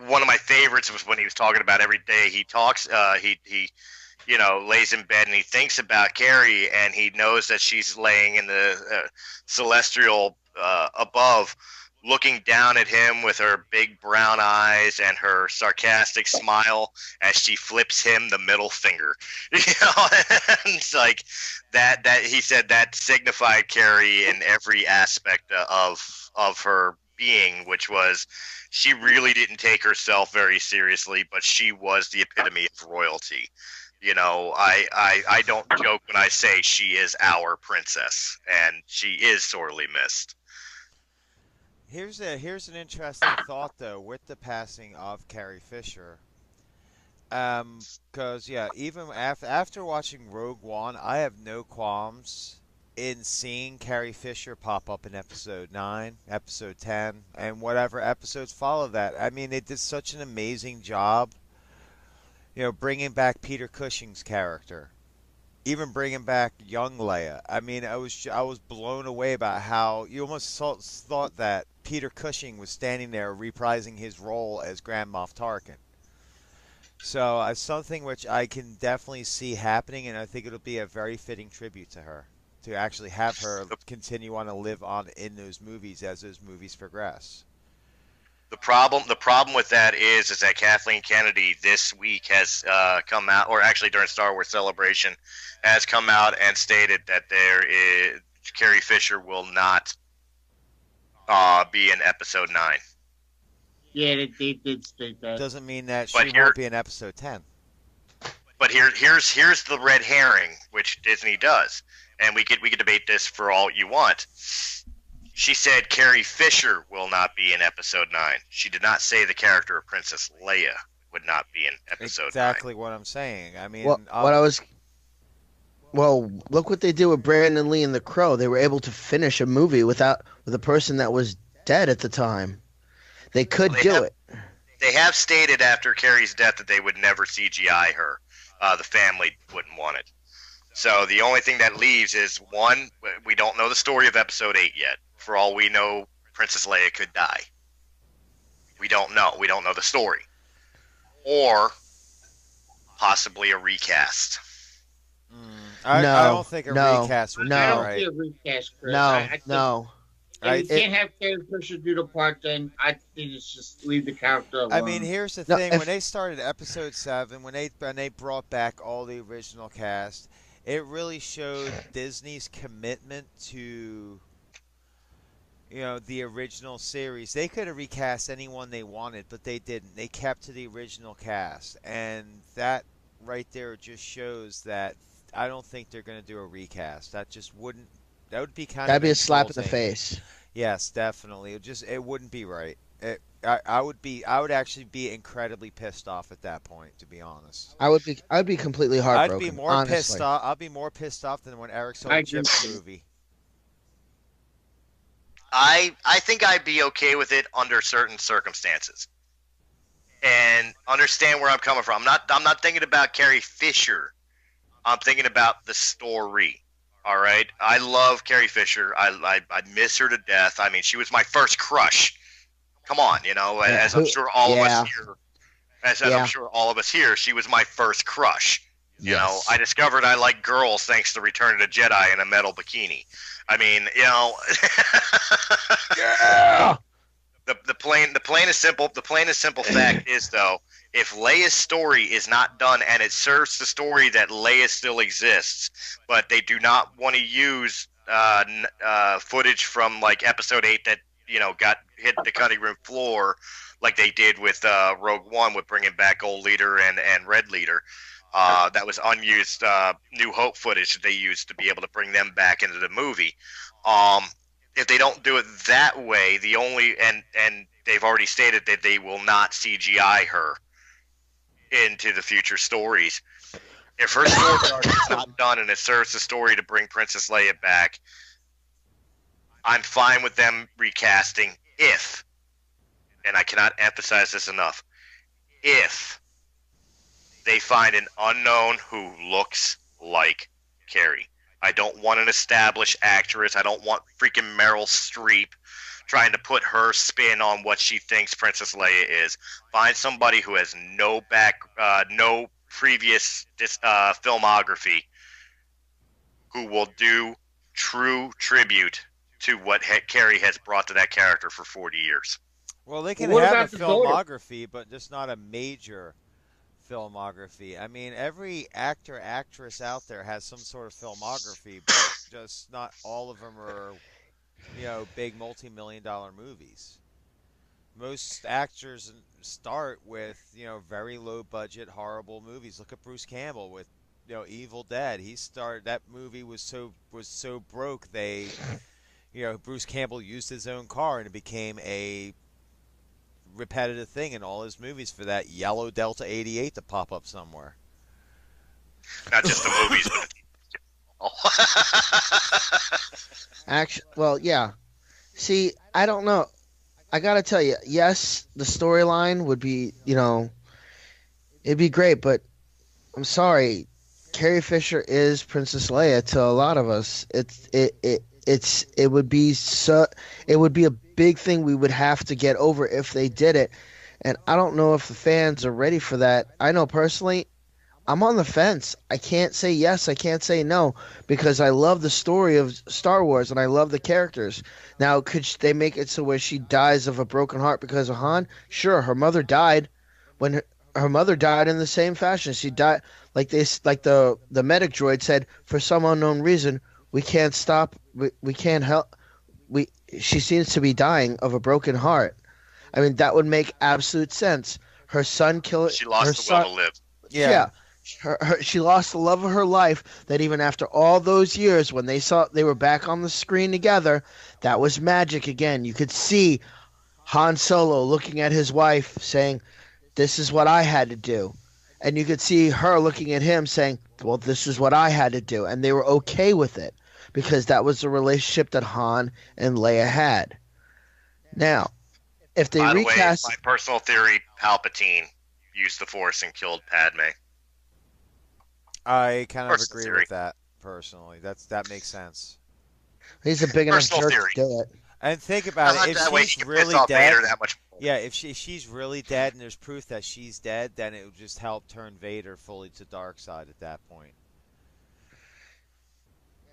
one of my favorites was when he was talking about every day he talks, he you know, lays in bed and he thinks about Carrie, and he knows that she's laying in the celestial above, looking down at him with her big brown eyes and her sarcastic smile as she flips him the middle finger. You know, it's like that he said that signified Carrie in every aspect of her being, which was she really didn't take herself very seriously, but she was the epitome of royalty. You know, I don't joke when I say she is our princess, and she is sorely missed. Here's an interesting thought though with the passing of Carrie Fisher, because yeah, even after watching Rogue One, I have no qualms in seeing Carrie Fisher pop up in Episode 9, Episode 10, and whatever episodes follow that. I mean, they did such an amazing job, you know, bringing back Peter Cushing's character. Even bringing back young Leia. I mean, I was blown away about how you almost thought that Peter Cushing was standing there reprising his role as Grand Moff Tarkin. So something which I can definitely see happening, and I think it'll be a very fitting tribute to her to actually have her continue on to live on in those movies as those movies progress. The problem with that is that Kathleen Kennedy this week has come out, or actually during Star Wars Celebration, has come out and stated that Carrie Fisher will not be in Episode 9. Yeah, they did state that. Doesn't mean that she won't be in Episode 10. But here's the red herring, which Disney does, and we could debate this for all you want. She said Carrie Fisher will not be in Episode 9. She did not say the character of Princess Leia would not be in Episode 9. Exactly what I'm saying. I mean, look what they did with Brandon Lee and The Crow. They were able to finish a movie with a person that was dead at the time. They could do it. They have stated after Carrie's death that they would never CGI her. The family wouldn't want it. So the only thing that leaves is, one, we don't know the story of Episode 8 yet. For all we know, Princess Leia could die. We don't know. We don't know the story. Or possibly a recast. I don't think a recast would be right. I don't see a recast, Chris. No. If you can't have Carrie Fisher do the part, then I think it's just leave the character alone. I mean, here's the thing. When they started Episode 7, when they brought back all the original cast, it really showed Disney's commitment to, the original series. They could have recast anyone they wanted, but they didn't. They kept to the original cast. And that right there just shows that I don't think they're going to do a recast. That just wouldn't. That would be That'd be a slap in the face. Yes, definitely. It wouldn't be right. I would actually be incredibly pissed off at that point, to be honest. I'd be completely heartbroken. I'd be more pissed off. I'd be more pissed off than when Eric saw the Chips movie. I think I'd be okay with it under certain circumstances. And understand where I'm coming from. I'm not thinking about Carrie Fisher. I'm thinking about the story. All right, I love Carrie Fisher. I miss her to death. I mean, she was my first crush. Come on, as I'm sure all of us here, I'm sure all of us here, she was my first crush. You know, I discovered I like girls thanks to Return of the Jedi in a metal bikini. I mean, yeah. The plain and simple fact is, though, if Leia's story is not done and it serves the story that Leia still exists, but they do not want to use footage from like Episode 8 that got hit the cutting room floor like they did with Rogue One with bringing back Old Leader and Red Leader. That was unused New Hope footage that they used to be able to bring them back into the movie. If they don't do it that way, and they've already stated that they will not CGI her into the future stories. If her story arc is not done and it serves the story to bring Princess Leia back, I'm fine with them recasting if, and I cannot emphasize this enough, if they find an unknown who looks like Carrie. I don't want an established actress. I don't want freaking Meryl Streep trying to put her spin on what she thinks Princess Leia is. Find somebody who has no previous filmography who will do true tribute to what Carrie has brought to that character for 40 years. Well, they can have a filmography, but just not a major filmography. I mean, every actress out there has some sort of filmography, but just not all of them are, big multi-million-dollar movies. Most actors start with, very low-budget, horrible movies. Look at Bruce Campbell with, Evil Dead. That movie was so broke they, Bruce Campbell used his own car and it became a repetitive thing in all his movies for that yellow Delta 88 to pop up somewhere. Not just the movies, but Actually, well, yeah. See, I don't know. I gotta tell you, yes, the storyline would be, it'd be great, but I'm sorry, Carrie Fisher is Princess Leia to a lot of us. It would be a big thing we would have to get over if they did it, And I don't know if the fans are ready for that. I know personally, I'm on the fence. I can't say yes, I can't say no, because I love the story of Star Wars and I love the characters. Now, they make it so where she dies of a broken heart because of Han? Sure, her mother died when her mother died in the same fashion. She died like the medic droid said, for some unknown reason, we can't stop, we can't help. She seems to be dying of a broken heart. I mean, that would make absolute sense. Her son killed She lost her the son. will to live. Yeah. She lost the love of her life. That even after all those years, when they were back on the screen together, that was magic again. You could see Han Solo looking at his wife, saying, "This is what I had to do," and you could see her looking at him, saying, "Well, this is what I had to do," and they were okay with it because that was the relationship that Han and Leia had. Now, if they By the recast, way, my personal theory: Palpatine used the Force and killed Padme. I kind of Personal agree theory. with that personally. That makes sense. he's a big enough Personal jerk theory. to do it. And think about Not it. If that way he she's can piss really off dead, Vader that much more. yeah. If she's really dead, and there's proof that she's dead, then it would just help turn Vader fully to dark side at that point.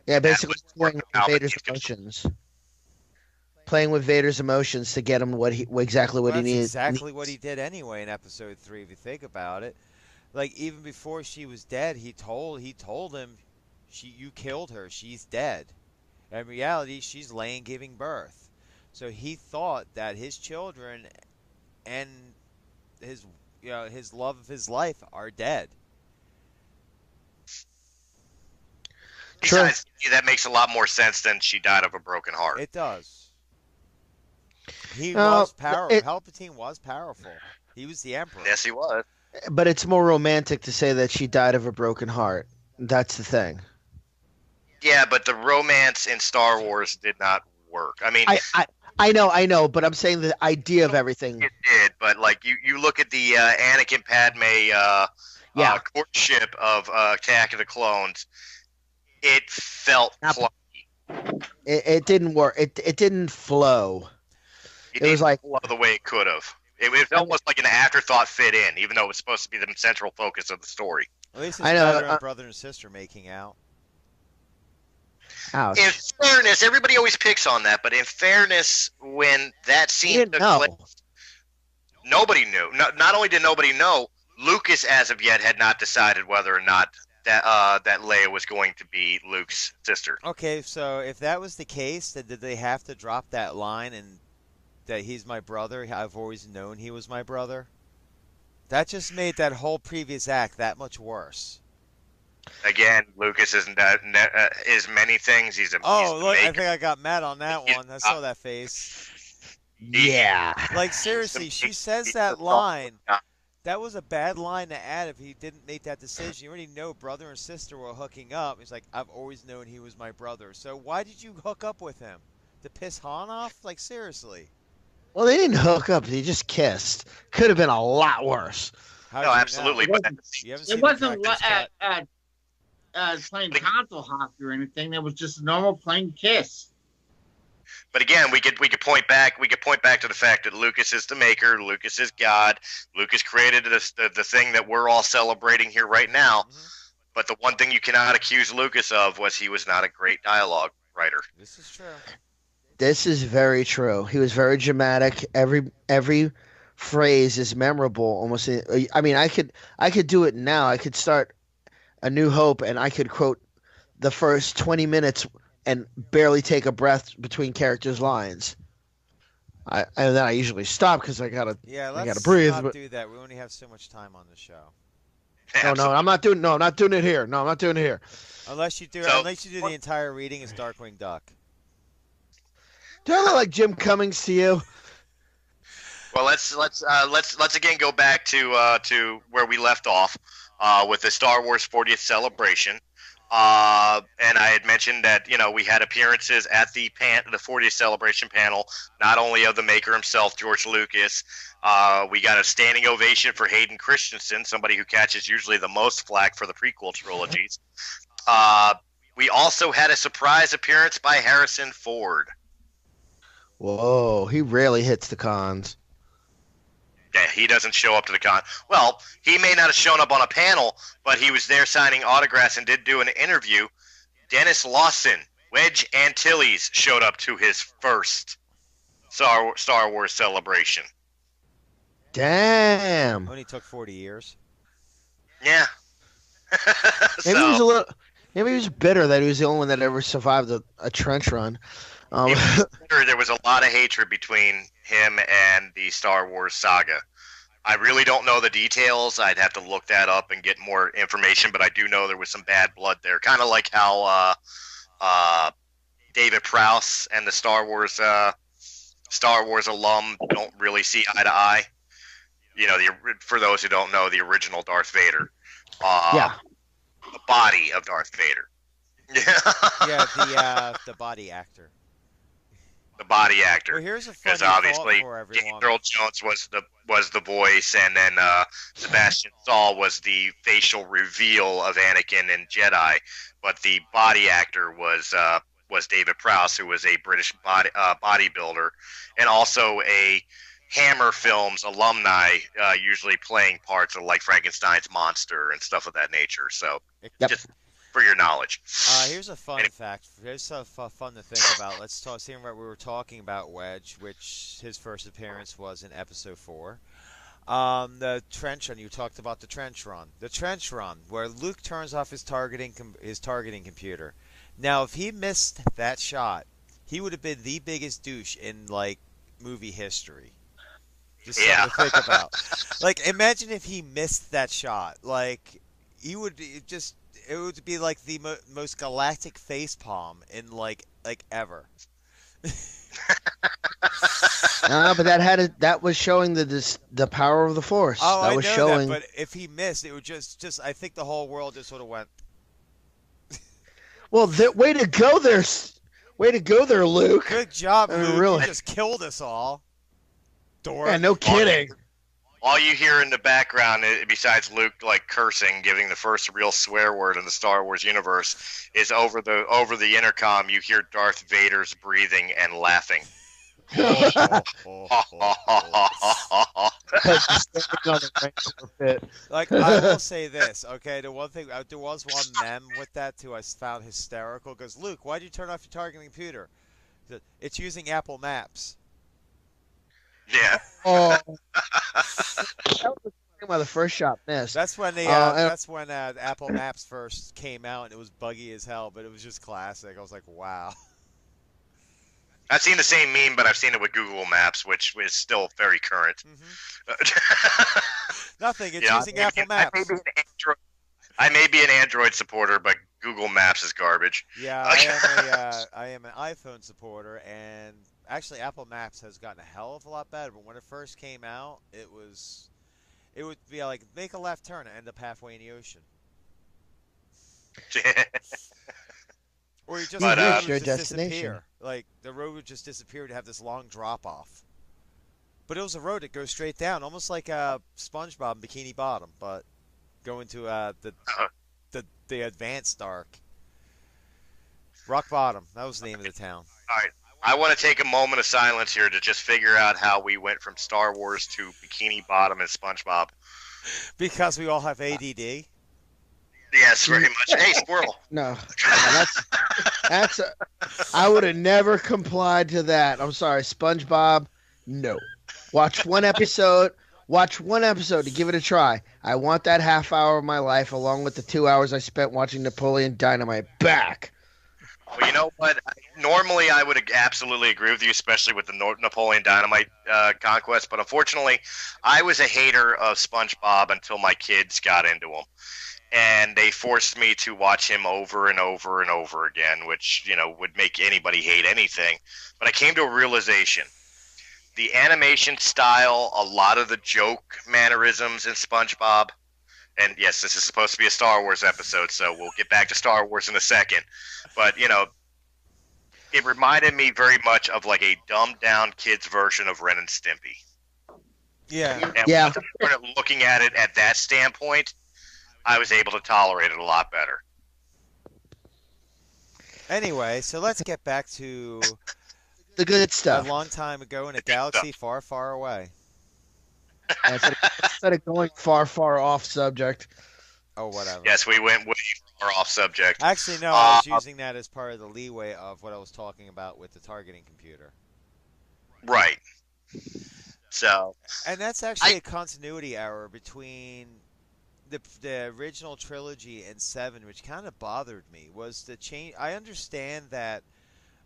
Yeah, basically was more playing with Palpatine's Vader's control. emotions. Playing with Vader's emotions to get him exactly what Well, he that's needed. exactly what he did anyway in Episode 3. If you think about it, like even before she was dead, he told him, you killed her. She's dead. In reality, she's laying giving birth. So he thought that his children and his his love of his life are dead. True. Besides, that makes a lot more sense than she died of a broken heart. It does. He No, was powerful. it- Palpatine was powerful. He was the emperor. Yes, he was. But it's more romantic to say that she died of a broken heart. That's the thing. Yeah, but the romance in Star Wars did not work. I mean, I know, but I'm saying the idea of everything. it did, but like you look at the Anakin Padme Yeah. courtship of Attack of the Clones, it felt Yep. clunky. It didn't work. It didn't flow. It was didn't like- flow the way it could have. It almost like an afterthought fit in, even though it was supposed to be the central focus of the story. At least it's I know, better than brother and sister making out. Ouch. In fairness, everybody always picks on that, but in fairness, when that You scene didn't took know. place, nobody knew. Not only did nobody know, Lucas, as of yet, had not decided whether or not that Leia was going to be Luke's sister. Okay, so if that was the case, then did they have to drop that line and that he's my brother? I've always known he was my brother. That just made that whole previous act that much worse. Again, Lucas is many things. He's Oh, the look, I maker. think I got mad on that He's one. I saw that face. Yeah. Like, seriously, she says that line. That was a bad line to add if he didn't make that decision. You already know brother and sister were hooking up. He's like, I've always known he was my brother. So why did you hook up with him? To piss Han off? Like, seriously. Well, they didn't hook up. They just kissed. Could have been a lot worse. How No, do you know? absolutely. But You haven't It seen the wasn't director's cut. playing console hockey or anything. It was just a normal plain kiss. But again, we could point back to the fact that Lucas is the maker. Lucas is God. Lucas created the thing that we're all celebrating here right now. Mhm. But the one thing you cannot accuse Lucas of was he was not a great dialogue writer. This is true. This is very true. He was very dramatic. Every phrase is memorable. Almost. I mean, I could do it now. I could start A New Hope, and I could quote the first 20 minutes and barely take a breath between characters' lines. And then I usually stop because I gotta. Yeah, I let's gotta breathe, not but- do that. We only have so much time on the show. No, I'm not doing. No, I'm not doing it here. No, I'm not doing it here. Unless you do So- the entire reading as Darkwing Duck. Do I look like Jim Cummings to you? Well, let's again go back to where we left off with the Star Wars 40th celebration. And I had mentioned that we had appearances at the 40th celebration panel, not only of the maker himself, George Lucas. We got a standing ovation for Hayden Christensen, somebody who catches usually the most flack for the prequel trilogies. We also had a surprise appearance by Harrison Ford. Whoa, he rarely hits the cons. Yeah, he doesn't show up to the con. Well, he may not have shown up on a panel, but he was there signing autographs and did do an interview. Dennis Lawson, Wedge Antilles showed up to his first Star Wars celebration. Damn. Only took 40 years. Yeah. Maybe he was a little. Maybe he was bitter that he was the only one that ever survived a trench run. There was a lot of hatred between him and the Star Wars saga. I really don't know the details. I'd have to look that up and get more information, but I do know there was some bad blood there. Kind of like how David Prowse and the Star Wars alum don't really see eye to eye. You know, for those who don't know, the original Darth Vader. Yeah. The body of Darth Vader. Yeah, the body actor. The body actor. Well, here's a funny because obviously for everyone. Earl Jones was the voice, and then Sebastian Saul was the facial reveal of Anakin and Jedi. But the body actor was David Prowse, who was a British bodybuilder, and also a Hammer Films alumni, usually playing parts of like Frankenstein's monster and stuff of that nature. So just for your knowledge. Here's a fun fact. Here's so fun to think about. Let's talk. Seeing what we were talking about Wedge, which his first appearance was in Episode 4. The trench run. You talked about the trench run. The trench run, where Luke turns off his targeting computer. Now, if he missed that shot, he would have been the biggest douche in like movie history. Just something to think about. Like, imagine if he missed that shot. Like, he would just. It would be like the most galactic facepalm in like ever. But that was showing the power of the Force. Oh, that I was know showing. that, but if he missed, it would just I think the whole world just sort of went. Well, way to go there, Luke. Good job, Luke. Really. You just killed us all. Dork. Yeah, no kidding. All you hear in the background, besides Luke like cursing, giving the first real swear word in the Star Wars universe, is over the intercom. You hear Darth Vader's breathing and laughing. Like, I will say this, okay? There was one meme with that too. I found hysterical. Goes, Luke, why'd you turn off your targeting computer? He said, it's using Apple Maps. Yeah. Oh. That was why the first shot missed. That's when Apple Maps first came out, and it was buggy as hell, but it was just classic. I was like, wow. I've seen the same meme, but I've seen it with Google Maps, which is still very current. Mm-hmm. Nothing. It's using Apple Maps. I may be an Android supporter, but Google Maps is garbage. Yeah, I am an iPhone supporter, and actually Apple Maps has gotten a hell of a lot better. But when it first came out, it would be like, make a left turn and end up halfway in the ocean. Or you just, your just destination. disappear. Like, the road would just disappear to have this long drop-off. But it was a road that goes straight down, almost like SpongeBob and Bikini Bottom, but going to the advanced arc. Rock Bottom, that was the name of the town. All right. I want to take a moment of silence here to just figure out how we went from Star Wars to Bikini Bottom and SpongeBob. Because we all have ADD. Yes, very much. Hey, squirrel. No, that's. I would have never complied to that. I'm sorry, SpongeBob. No. Watch one episode to give it a try. I want that half hour of my life, along with the 2 hours I spent watching Napoleon Dynamite, back. Well, you know what? Normally, I would absolutely agree with you, especially with the Napoleon Dynamite conquest. But unfortunately, I was a hater of SpongeBob until my kids got into him. And they forced me to watch him over and over and over again, which, would make anybody hate anything. But I came to a realization. The animation style, a lot of the joke mannerisms in SpongeBob, and yes, this is supposed to be a Star Wars episode, so we'll get back to Star Wars in a second. But, it reminded me very much of like a dumbed-down kid's version of Ren and Stimpy. Yeah. And when I started looking at it at that standpoint, I was able to tolerate it a lot better. Anyway, so let's get back to the good stuff. A long time ago in a galaxy far, far away. Instead of going far off subject. Oh, whatever. Yes, we went way far off subject. Actually, no, I was using that as part of the leeway of what I was talking about with the targeting computer. Right. So. And that's actually a continuity error between the original trilogy and 7, which kind of bothered me, was the change. I understand that,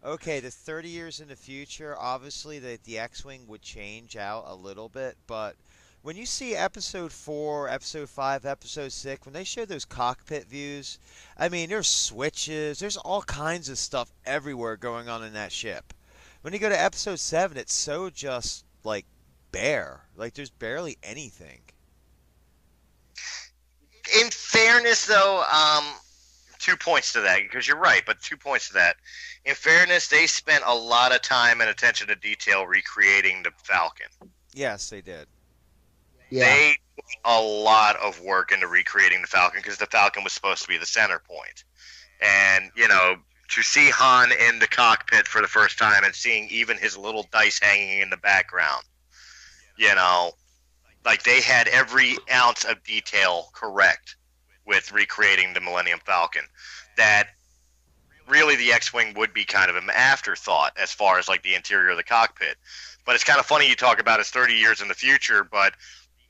okay, the 30 years in the future, obviously the X-Wing would change out a little bit, but when you see Episode 4, Episode 5, Episode 6, when they show those cockpit views, I mean, there's switches, there's all kinds of stuff everywhere going on in that ship. When you go to Episode 7, it's so just, like, bare. Like, there's barely anything. In fairness, though, 2 points to that, because you're right, but 2 points to that. In fairness, they spent a lot of time and attention to detail recreating the Falcon. Yes, they did. Yeah. They put a lot of work into recreating the Falcon, because the Falcon was supposed to be the center point. And, you know, to see Han in the cockpit for the first time and seeing even his little dice hanging in the background, you know, like they had every ounce of detail correct with recreating the Millennium Falcon. That really the X-Wing would be kind of an afterthought as far as like the interior of the cockpit. But it's kind of funny you talk about it's 30 years in the future, but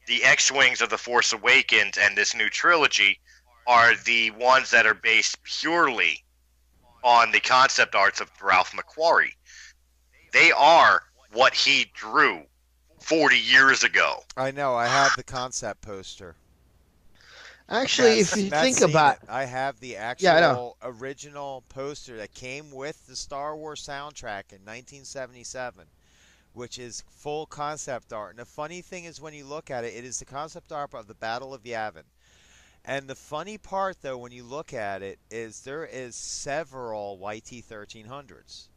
the X-Wings of The Force Awakens and this new trilogy are the ones that are based purely on the concept arts of Ralph McQuarrie. They are what he drew 40 years ago. I know, I have the concept poster. Actually, if you think about I have the actual original poster that came with the Star Wars soundtrack in 1977, which is full concept art. And the funny thing is, when you look at it, it is the concept art of the Battle of Yavin. And the funny part, though, when you look at it, is there is several YT-1300s,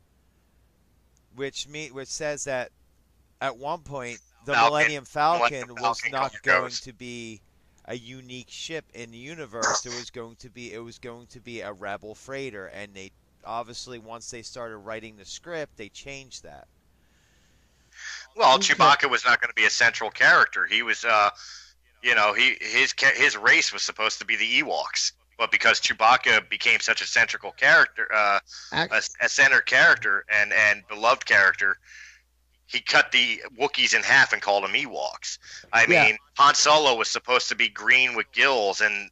which says that at one point the Millennium Falcon was not going to be a unique ship in the universe. It was going to be a rebel freighter, and they obviously, once they started writing the script, they changed that. Well, Chewbacca was not going to be a central character. He was, his race was supposed to be the Ewoks, but because Chewbacca became such a central character, a center character and beloved character, he cut the Wookiees in half and called them Ewoks. I mean, Han Solo was supposed to be green with gills, and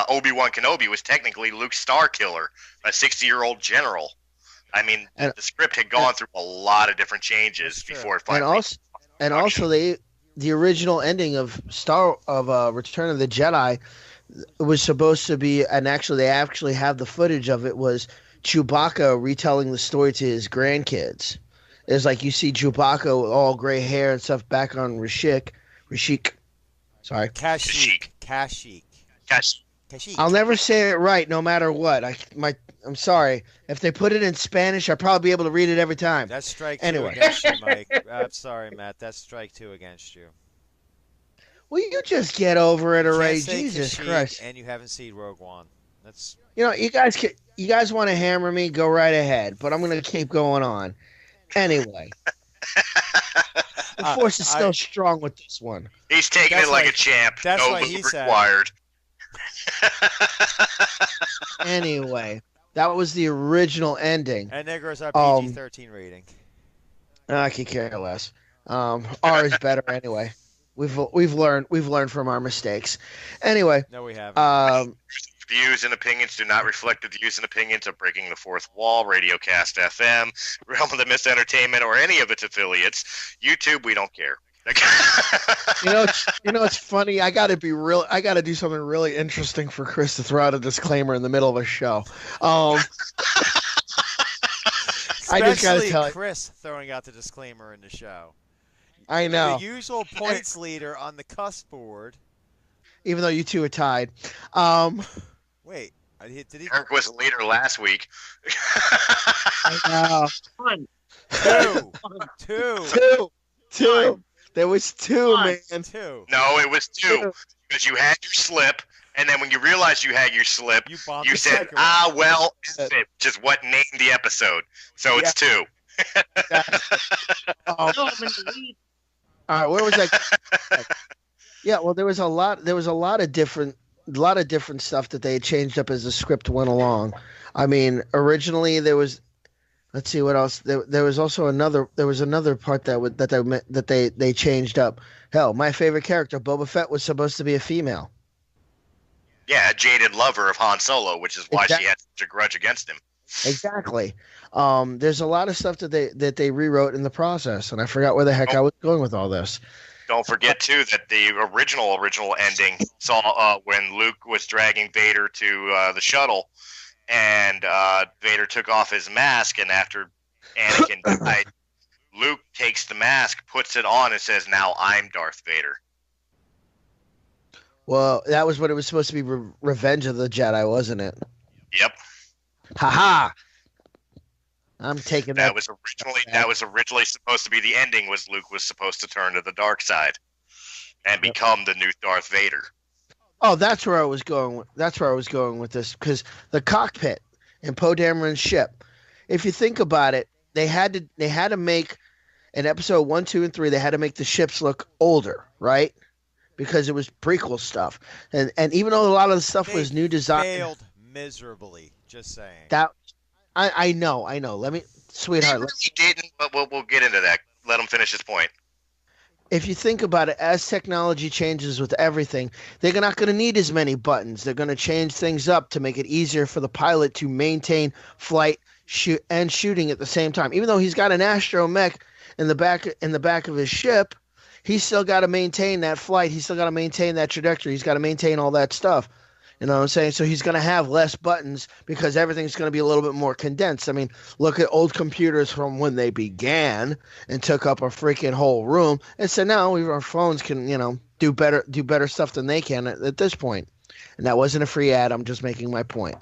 Obi-Wan Kenobi was technically Luke's Starkiller, a 60-year-old general. I mean, the script had gone through a lot of different changes before it finally. And also, the original ending of Return of the Jedi was supposed to be, and they actually have the footage of it, was Chewbacca retelling the story to his grandkids. It's like you see Chewbacca with all gray hair and stuff back on Kashyyyk. Sorry. Kashyyyk. I'll never say it right, no matter what. I'm sorry. If they put it in Spanish, I'll probably be able to read it every time. That's strike two against you, Mike. I'm sorry, Matt. That's strike 2 against you. Will you just get over it already? You can't say Jesus Kashyyyk, Christ! And you haven't seen Rogue One. That's. You guys want to hammer me? Go right ahead. But I'm gonna keep going on. Anyway, the Force is still strong with this one. He's taking it like a champ. That's no what he move required. Anyway, that was the original ending. And there goes our PG-13 rating. I could care less. R is better anyway. We've learned from our mistakes. Anyway. No, we haven't. Views and opinions do not reflect the views and opinions of Breaking the Fourth Wall, RadioCast FM, Realm of the Mist Entertainment, or any of its affiliates. YouTube, we don't care. It's funny. I got to do something really interesting for Chris to throw out a disclaimer in the middle of a show. I just got to tell you, Chris throwing out the disclaimer in the show. I know. The usual points leader on the cuss board. Even though you two are tied. Wait, did he? Eric was a leader last week. I know. Two. There was two, man. Two. No, it was two. Because you had your slip, and then when you realized you had your slip, you said, which is what named the episode. So it's two. All right, where was I? Yeah, well, there was a lot. There was a lot of different stuff that they had changed up as the script went along. I mean, originally there was. Let's see what else. There was also another. There was another part that they changed up. Hell, my favorite character, Boba Fett, was supposed to be a female. Yeah, a jaded lover of Han Solo, which is why she had such a grudge against him. Exactly. There's a lot of stuff that they rewrote in the process, and I forgot where the heck I was going with all this. Don't forget too that the original ending saw when Luke was dragging Vader to the shuttle, and Vader took off his mask, and after Anakin died, Luke takes the mask, puts it on, and says, "Now I'm Darth Vader." Well, that was what it was supposed to be. Revenge of the Jedi, wasn't it? Yep. Ha! I'm taking that. That was originally supposed to be the ending. Was Luke was supposed to turn to the dark side and become the new Darth Vader. Oh, that's where I was going. That's where I was going with this, because the cockpit in Poe Dameron's ship. If you think about it, they had to make in episode 1, 2, and 3. They had to make the ships look older, right? Because it was prequel stuff, and even though a lot of the stuff was new design, failed miserably. Just saying. That I know. Let me, sweetheart. They really didn't, but we'll get into that. Let him finish his point. If you think about it, as technology changes with everything, they're not going to need as many buttons. They're going to change things up to make it easier for the pilot to maintain flight, and shooting at the same time. Even though he's got an astromech in the back of his ship, he's still got to maintain that flight. He's still got to maintain that trajectory. He's got to maintain all that stuff. You know what I'm saying? So he's going to have less buttons because everything's going to be a little bit more condensed. I mean, look at old computers from when they began and took up a freaking whole room. And so now our phones can, do better stuff than they can at this point. And that wasn't a free ad. I'm just making my point.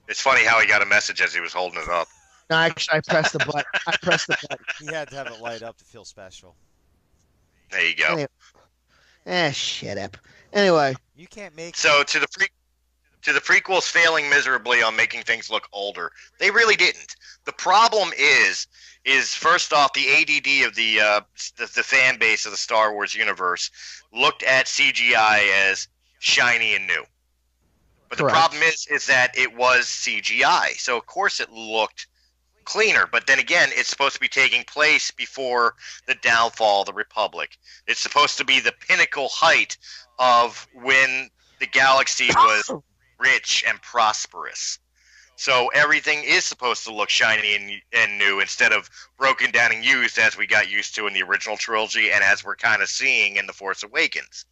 It's funny how he got a message as he was holding it up. No, actually, I pressed the button. He had to have it light up to feel special. There you go. Shut up. Anyway, you can't make so to the prequels failing miserably on making things look older. They really didn't. The problem is first off, the ADD of the fan base of the Star Wars universe looked at CGI as shiny and new. But Correct. The problem is that it was CGI, so of course it looked cleaner. But then again, it's supposed to be taking place before the downfall of the Republic. It's supposed to be the pinnacle height of when the galaxy was rich and prosperous. So everything is supposed to look shiny and new instead of broken down and used as we got used to in the original trilogy and as we're kind of seeing in The Force Awakens.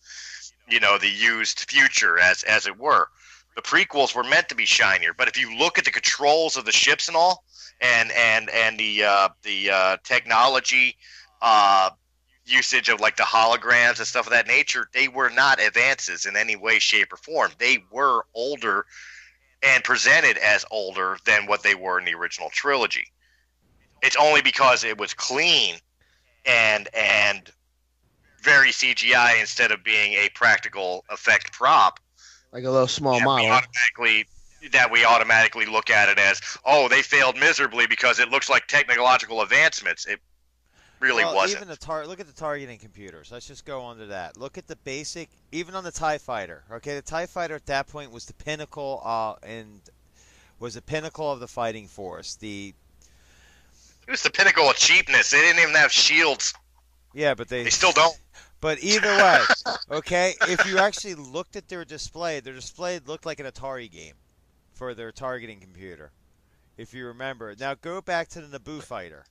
The used future, as it were. The prequels were meant to be shinier, but if you look at the controls of the ships and all, and the technology usage of like the holograms and stuff of that nature, they were not advances in any way, shape, or form. They were older and presented as older than what they were in the original trilogy. It's only because it was clean and very CGI instead of being a practical effect prop. Like a little small model. We automatically look at it as, oh, they failed miserably because it looks like technological advancements. It really wasn't. Even look at the targeting computers. Let's just go on to that. Look at the basic, even on the TIE Fighter. Okay, the TIE Fighter at that point was the pinnacle of the fighting force. It was the pinnacle of cheapness. They didn't even have shields. Yeah, but they still don't. But either way, okay, if you actually looked at their display looked like an Atari game for their targeting computer, if you remember. Now go back to the Naboo fighter.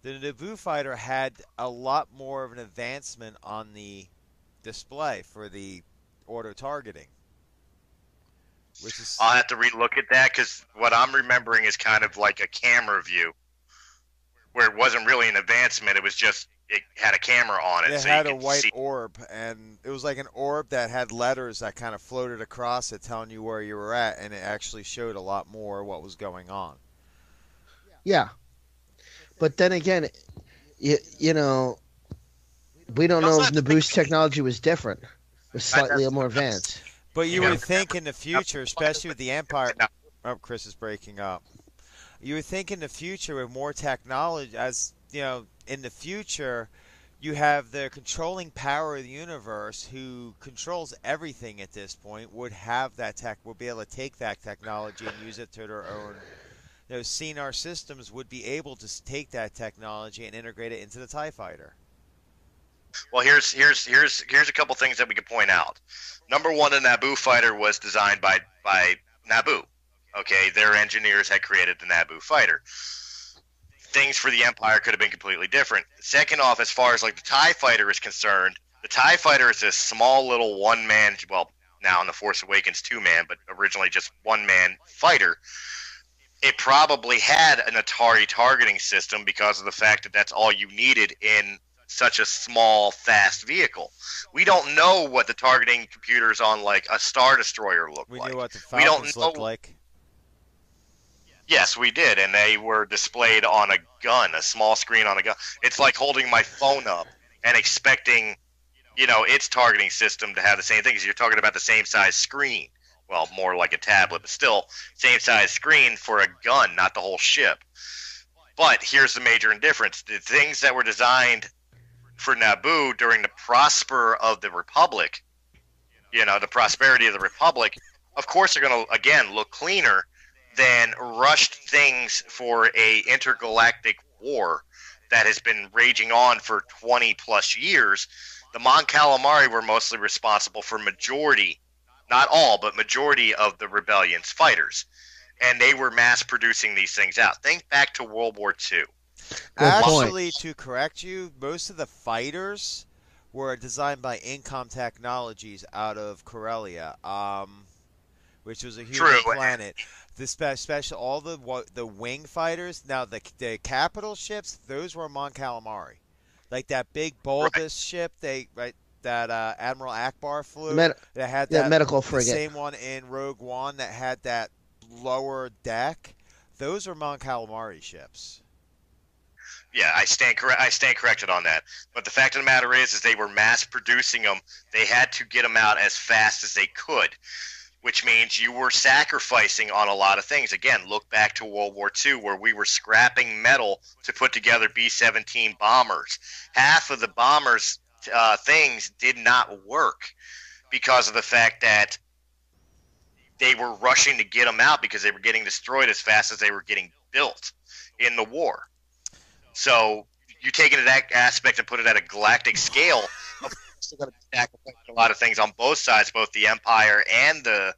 The Naboo fighter had a lot more of an advancement on the display for the auto-targeting. I'll have to relook at that because what I'm remembering is kind of like a camera view where it wasn't really an advancement. It was just it had a camera on it. It had a white orb, and it was like an orb that had letters that kind of floated across it telling you where you were at, and it actually showed a lot more what was going on. Yeah. But then again, we don't know if Naboo's technology was different. It was slightly more advanced. But you would think in the future, especially with the Empire... Oh, Chris is breaking up. You would think in the future with more technology, as in the future, you have the controlling power of the universe who controls everything at this point would have that tech, would be able to take that technology and use it to their own. Those CNR systems would be able to take that technology and integrate it into the TIE fighter. Well, here's a couple things that we could point out. Number one, the Naboo fighter was designed by Naboo. Okay, their engineers had created the Naboo fighter. Things for the Empire could have been completely different. Second off, as far as like the TIE fighter is concerned, the TIE fighter is a small little one-man, well, now in The Force Awakens 2-man, but originally just one-man fighter. It probably had an Atari targeting system because of the fact that that's all you needed in such a small, fast vehicle. We don't know what the targeting computers on like a Star Destroyer look like. We knew what the Falcons looked like. Yes, we did, and they were displayed on a gun, a small screen on a gun. It's like holding my phone up and expecting, its targeting system to have the same thing, because you're talking about the same size screen. Well, more like a tablet, but still, same size screen for a gun, not the whole ship. But here's the major difference. The things that were designed for Naboo during the prosper of the Republic, the prosperity of the Republic, of course they're going to, again, look cleaner than rushed things for a intergalactic war that has been raging on for 20 plus years. The Mon Calamari were mostly responsible for majority, not all, but majority of the rebellion's fighters. And they were mass producing these things out. Think back to World War II. Actually, to correct you, most of the fighters were designed by Incom Technologies out of Corellia, which was a huge planet. The special, all the wing fighters. Now the capital ships, those were Mon Calamari, like that big bulbous ship. That Admiral Akbar flew. That had that medical frigate. The same one in Rogue One that had that lower deck. Those are Mon Calamari ships. Yeah, I stand corrected on that. But the fact of the matter is they were mass producing them. They had to get them out as fast as they could, which means you were sacrificing on a lot of things. Again, look back to World War II, where we were scrapping metal to put together B-17 bombers. Half of the bombers things did not work because of the fact that they were rushing to get them out because they were getting destroyed as fast as they were getting built in the war. So you take it to that aspect and put it at a galactic scale, of course they're going to sacrifice a lot of things on both sides, both the Empire and the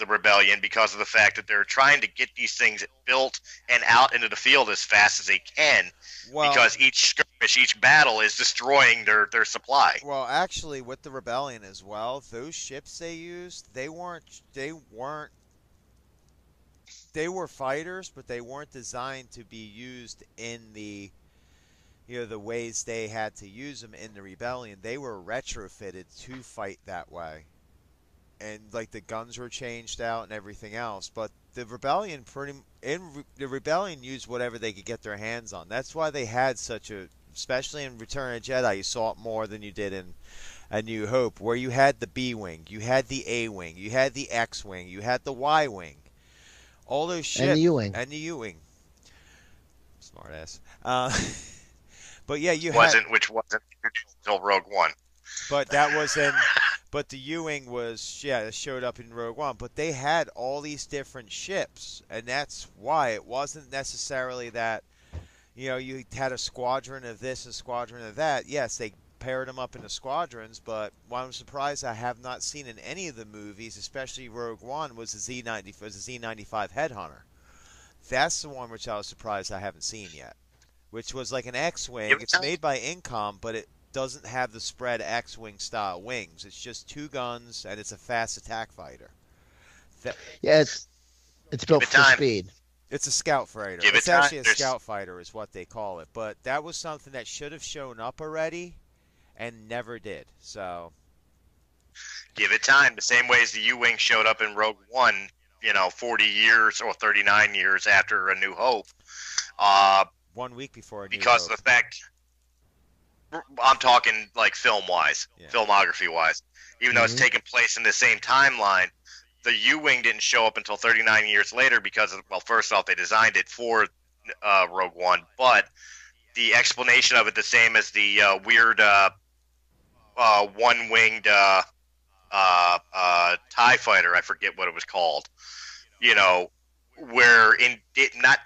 Rebellion, because of the fact that they're trying to get these things built and out into the field as fast as they can, because each skirmish, each battle is destroying their supply. Well, actually, with the Rebellion as well, those ships they used, they were fighters, but they weren't designed to be used in the ways they had to use them in the Rebellion. They were retrofitted to fight that way. And like the guns were changed out and everything else, but the Rebellion used whatever they could get their hands on. That's why they had especially in Return of the Jedi, you saw it more than you did in A New Hope, where you had the B-wing, you had the A-wing, you had the X-wing, you had the Y-wing, all those ships, and the U-wing, smart ass. But yeah, which wasn't until Rogue One. But that was in. But the U-wing it showed up in Rogue One. But they had all these different ships, and that's why it wasn't necessarily that, you had a squadron of this, a squadron of that. Yes, they paired them up into squadrons, but what I'm surprised I have not seen in any of the movies, especially Rogue One, was the Z-95 Headhunter. That's the one which I was surprised I haven't seen yet, which was like an X-wing. It's made by Incom, but it doesn't have the spread X-wing style wings. It's just two guns, and it's a fast attack fighter. It's built for speed. It's a scout fighter. It's actually a scout fighter is what they call it. But that was something that should have shown up already and never did. So give it time. The same way as the U-wing showed up in Rogue One, 40 years or 39 years after A New Hope. 1 week before A New Hope. Because of the fact... I'm talking like film-wise, filmography-wise. Even though it's taking place in the same timeline, the U-wing didn't show up until 39 years later because, first off, they designed it for Rogue One, but the explanation of it the same as the weird one-winged TIE fighter. I forget what it was called. You know, where not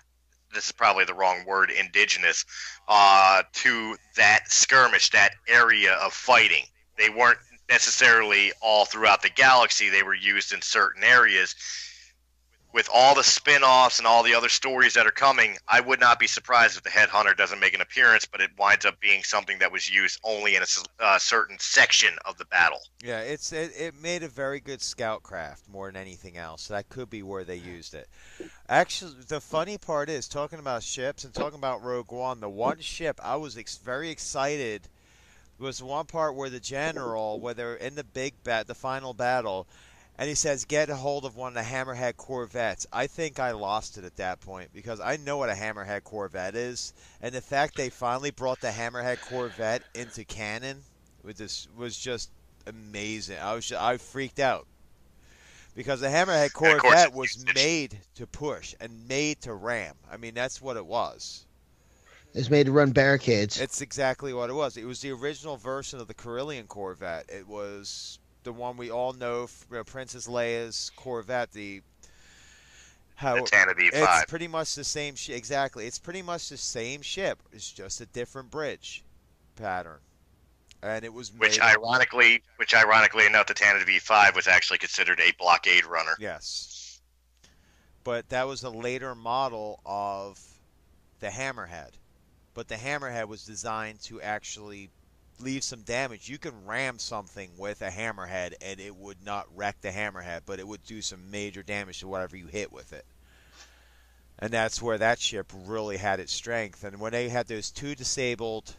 this is probably the wrong word, indigenous to that skirmish, that area of fighting. They weren't necessarily all throughout the galaxy. They were used in certain areas. With all the spin-offs and all the other stories that are coming, I would not be surprised if the Headhunter doesn't make an appearance, but it winds up being something that was used only in a certain section of the battle. Yeah, it made a very good scout craft more than anything else. That could be where they used it. Actually, the funny part is, talking about ships and talking about Rogue One, the one ship I was very excited was one part where the general, where they're in the final battle, and he says, get a hold of one of the Hammerhead Corvettes. I think I lost it at that point because I know what a Hammerhead Corvette is. And the fact they finally brought the Hammerhead Corvette into canon was just amazing. I freaked out. Because the Hammerhead Corvette was made to push and made to ram. I mean, that's what it was. It's made to run barricades. It's exactly what it was. It was the original version of the Carillion Corvette. It was the one we all know, Princess Leia's Corvette, the Tantive V5. It's pretty much the same ship. Exactly. It's pretty much the same ship. It's just a different bridge pattern. And it was which ironically enough, the Tantive V5 was actually considered a blockade runner. Yes. But that was a later model of the Hammerhead. But the Hammerhead was designed to actually leave some damage. You can ram something with a Hammerhead and it would not wreck the Hammerhead, but it would do some major damage to whatever you hit with it. And that's where that ship really had its strength. And when they had those two disabled,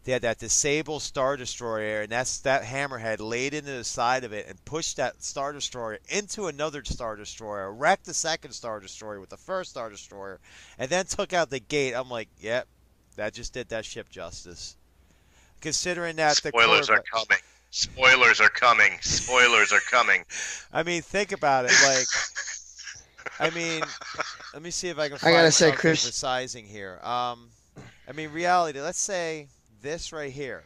they had that disabled Star Destroyer, and that Hammerhead laid into the side of it and pushed that Star Destroyer into another Star Destroyer, wrecked the second Star Destroyer with the first Star Destroyer, and then took out the gate. I'm like, yep, that just did that ship justice. Considering that spoilers are coming. Spoilers are coming. Spoilers are coming. I mean, think about it. Like, I mean, let me see if I can find something for sizing here. I mean, reality. Let's say this right here.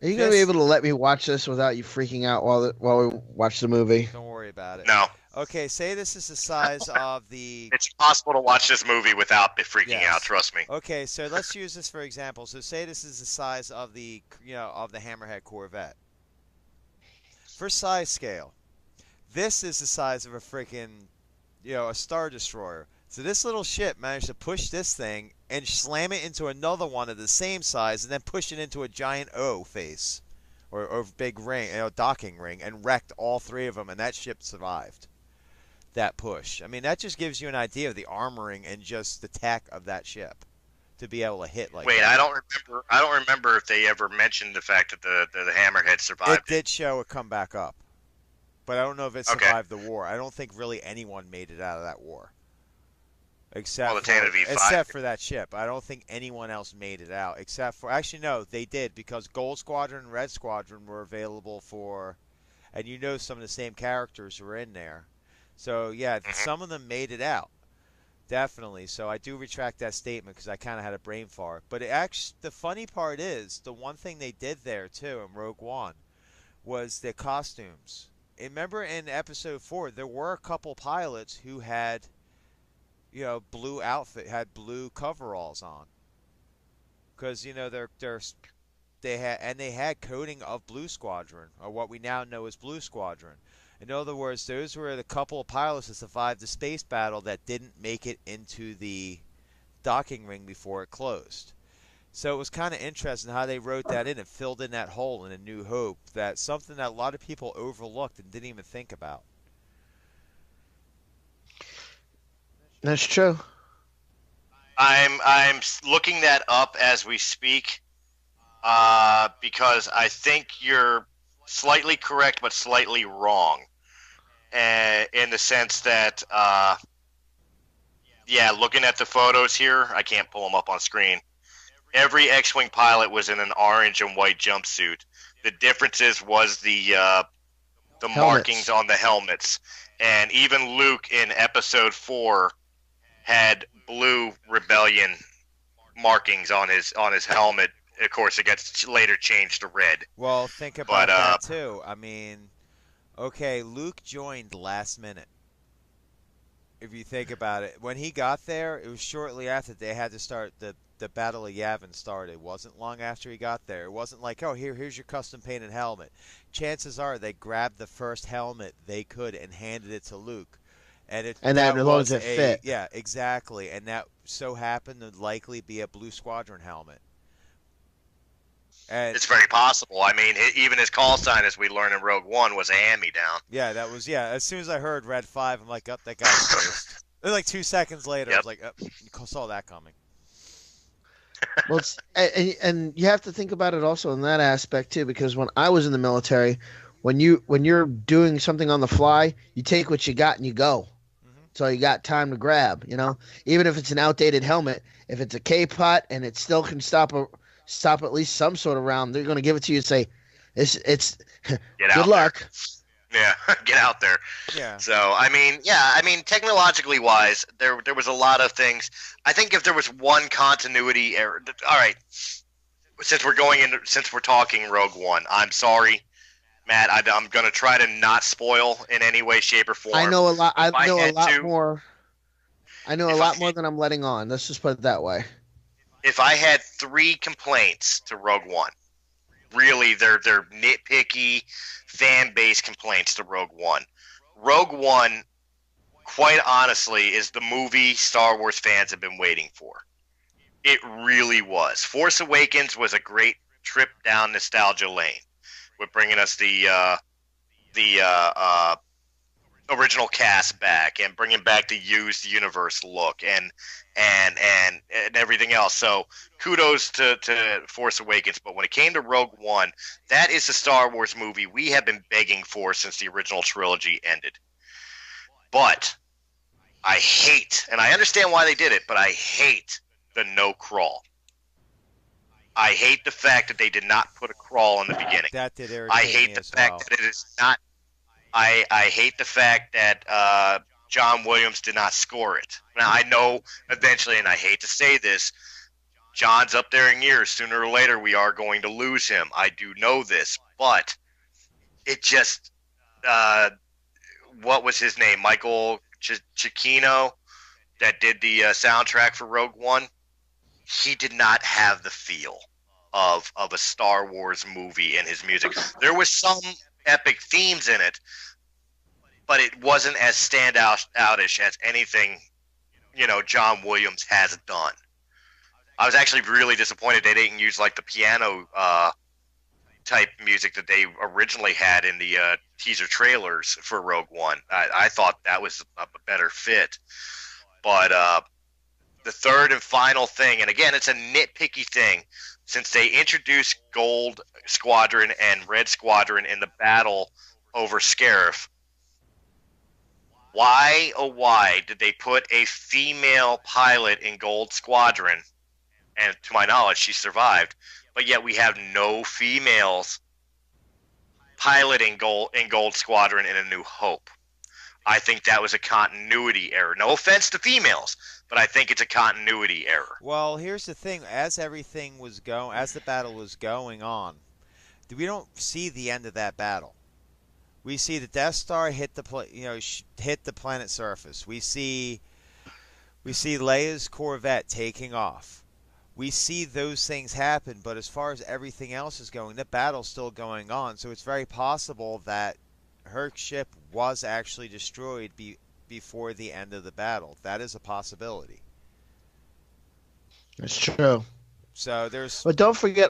Are you going to be able to let me watch this without you freaking out while we watch the movie? Don't worry about it. No. Okay, say this is the size of the... It's impossible to watch this movie without freaking out, trust me. Okay, so let's use this for example. So say this is the size of the, of the Hammerhead Corvette. For size scale, this is the size of a freaking, a Star Destroyer. So this little ship managed to push this thing and slam it into another one of the same size and then push it into a giant O face or big ring, docking ring, and wrecked all three of them, and that ship survived that push. I mean, that just gives you an idea of the armoring and just the tech of that ship to be able to hit like that. Wait, I don't remember if they ever mentioned the fact that the Hammerhead survived. It did show it come back up. But I don't know if it survived the war. I don't think really anyone made it out of that war. Except for that ship. I don't think anyone else made it out. Except for... Actually, no, they did. Because Gold Squadron and Red Squadron were available for... And some of the same characters were in there. So, yeah, some of them made it out. Definitely. So I do retract that statement because I kind of had a brain fart. But the funny part is, the one thing they did there, too, in Rogue One, was the costumes. Remember in Episode 4, there were a couple pilots who had... blue outfit, had blue coveralls on, because they had coding of Blue Squadron, or what we now know as Blue Squadron. In other words, those were the couple of pilots that survived the space battle that didn't make it into the docking ring before it closed. So it was kind of interesting how they wrote that in and filled in that hole in A New Hope. That's something that a lot of people overlooked and didn't even think about. That's true. I'm looking that up as we speak because I think you're slightly correct but slightly wrong in the sense that, looking at the photos here, I can't pull them up on screen. Every X-Wing pilot was in an orange and white jumpsuit. The differences was the markings on the helmets. And even Luke in Episode 4 had blue Rebellion markings on his helmet. Of course, it gets later changed to red. Well, think about that too. I mean, okay, Luke joined last minute. If you think about it, when he got there, it was shortly after they had to start the Battle of Yavin started. It wasn't long after he got there. It wasn't like, oh, here's your custom painted helmet. Chances are they grabbed the first helmet they could and handed it to Luke. And that was it fit. Yeah, exactly. And that so happened to likely be a Blue Squadron helmet. And it's very possible. I mean, even his call sign, as we learned in Rogue One, was a hand-me-down. Yeah, that was, As soon as I heard Red 5, I'm like, oh, that guy's first. Like 2 seconds later, I was like, oh, you saw that coming. Well, and you have to think about it also in that aspect too, because when I was in the military, when you're doing something on the fly, you take what you got and you go. So you got time to grab, even if it's an outdated helmet, if it's a K-pot and it still can stop at least some sort of round, they're going to give it to you and say, it's good luck. Yeah, get out there. Yeah. So, I mean, technologically wise, there was a lot of things. I think if there was one continuity error, all right, since we're talking Rogue One, I'm sorry, Matt, I'm going to try to not spoil in any way, shape, or form. I know a lot. I know a lot more. I know a lot more than I'm letting on. Let's just put it that way. If I had 3 complaints to Rogue One, really, they're nitpicky, fan-based complaints to Rogue One. Rogue One, quite honestly, is the movie Star Wars fans have been waiting for. It really was. Force Awakens was a great trip down nostalgia lane, with bringing us the original cast back and bringing back the used universe look and everything else. So kudos to Force Awakens. But when it came to Rogue One, that is the Star Wars movie we have been begging for since the original trilogy ended. But I hate, and I understand why they did it, but I hate the no crawl. I hate the fact that they did not put a crawl in the beginning. That did irritate I hate me the as fact well. that it is not. I hate the fact that John Williams did not score it. Now, I know eventually, and I hate to say this, John's up there in years. Sooner or later, we are going to lose him. I do know this, but it just, what was his name? Michael Cicchino, that did the soundtrack for Rogue One. He did not have the feel of a Star Wars movie in his music. There was some epic themes in it, but it wasn't as standoutish as anything John Williams has done. I was actually really disappointed they didn't use like the piano type music that they originally had in the teaser trailers for Rogue One. I thought that was a better fit. But the third and final thing, and again, it's a nitpicky thing, since they introduced Gold Squadron and Red Squadron in the battle over Scarif, why, oh why, did they put a female pilot in Gold Squadron? And to my knowledge, she survived. But yet we have no females piloting Gold Squadron in A New Hope. I think that was a continuity error. No offense to females, but I think it's a continuity error. Well, here's the thing: as the battle was going on, we don't see the end of that battle. We see the Death Star hit the planet surface. We see Leia's Corvette taking off. We see those things happen, but as far as everything else is going, the battle's still going on. So it's very possible that her ship was actually destroyed before the end of the battle. That is a possibility. That's true. So there's. But don't forget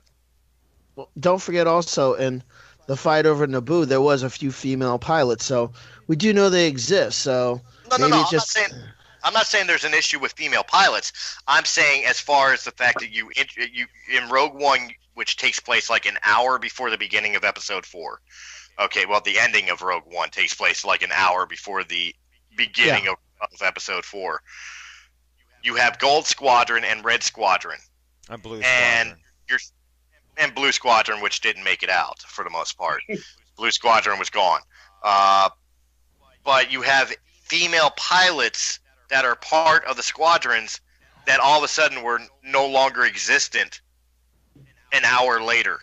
also in the fight over Naboo, there was a few female pilots, so we do know they exist. So no. I'm not saying there's an issue with female pilots. I'm saying as far as the fact that you in Rogue One, which takes place like an hour before the beginning of Episode 4. Okay, well, the ending of Rogue One takes place like an hour before the beginning of Episode 4. You have Gold Squadron and Red Squadron. And Blue Squadron. And Blue Squadron, which didn't make it out for the most part. Blue Squadron was gone. But you have female pilots that are part of the squadrons that all of a sudden were no longer existent an hour later.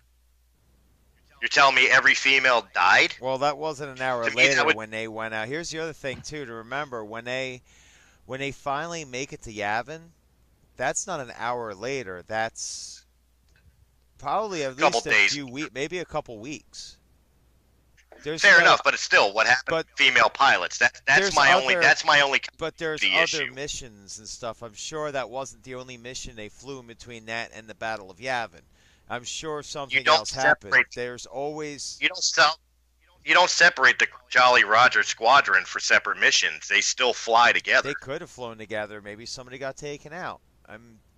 You're telling me every female died? Well, that wasn't an hour To me, later that would- when they went out. Here's the other thing too to remember: when they finally make it to Yavin, that's not an hour later. That's probably at Couple least a days. few weeks, maybe a couple weeks. There's Fair no- enough, but it's still what happened but to female pilots. That's there's my only. other- That's my only. But there's the other issue. missions and stuff. I'm sure that wasn't the only mission they flew in between that and the Battle of Yavin. I'm sure something don't else happened. separate- There's always You don't separate the Jolly Roger squadron for separate missions. They still fly together. they could have flown together. Maybe somebody got taken out.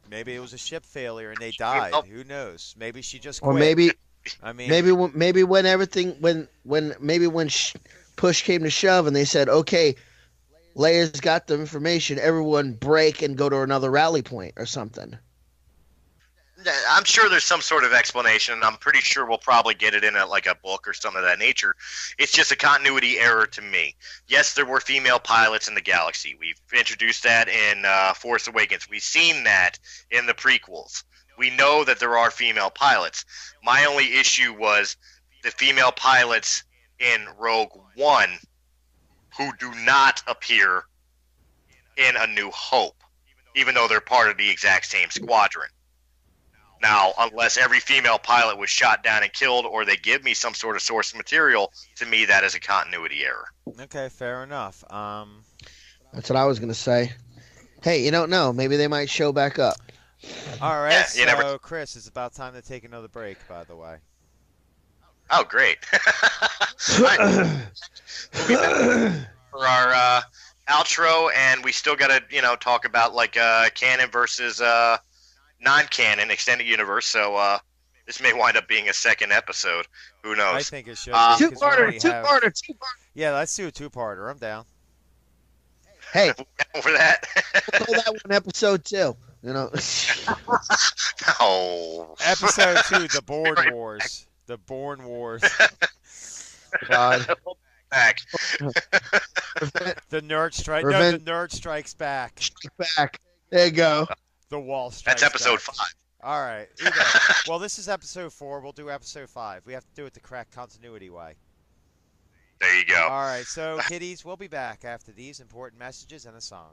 Maybe it was a ship failure and they died. know. Who knows? Maybe she just quit. Or maybe I mean, maybe when everything when push came to shove and they said, okay, Leia's got the information, everyone break and go to another rally point or something. I'm sure there's some sort of explanation, and I'm pretty sure we'll probably get it in a book or something of that nature. It's just a continuity error to me. Yes, there were female pilots in the galaxy. We've introduced that in Force Awakens. We've seen that in the prequels. We know that there are female pilots. My only issue was the female pilots in Rogue One who do not appear in A New Hope, even though they're part of the exact same squadron. Now, unless every female pilot was shot down and killed, or they give me some sort of source material, to me that is a continuity error. okay, fair enough. That's what I was gonna say. Hey, you don't know. Maybe they might show back up. All right, Yeah, you so never- Chris, it's about time to take another break. By the way. Oh, great! We'll be back for our outro, and we still got to talk about canon versus non-canon extended universe. So this may wind up being a second episode. Who I knows? think it should. Uh, be, 'cause we already have- Two-parter. Yeah, let's do a two-parter. I'm down. Hey, Over that. call that one episode 2. You know. Oh. Episode 2, the Born Wars. The Born Wars. God. Back. The Nerd Strike. No, Revenge- the Nerd Strikes Back. Strike back. There you go. The Wall Strikes That's episode Back. 5. All right. Well, this is episode 4. We'll do episode 5. We have to do it the correct continuity way. There you go. All right. So, kiddies, we'll be back after these important messages and a song.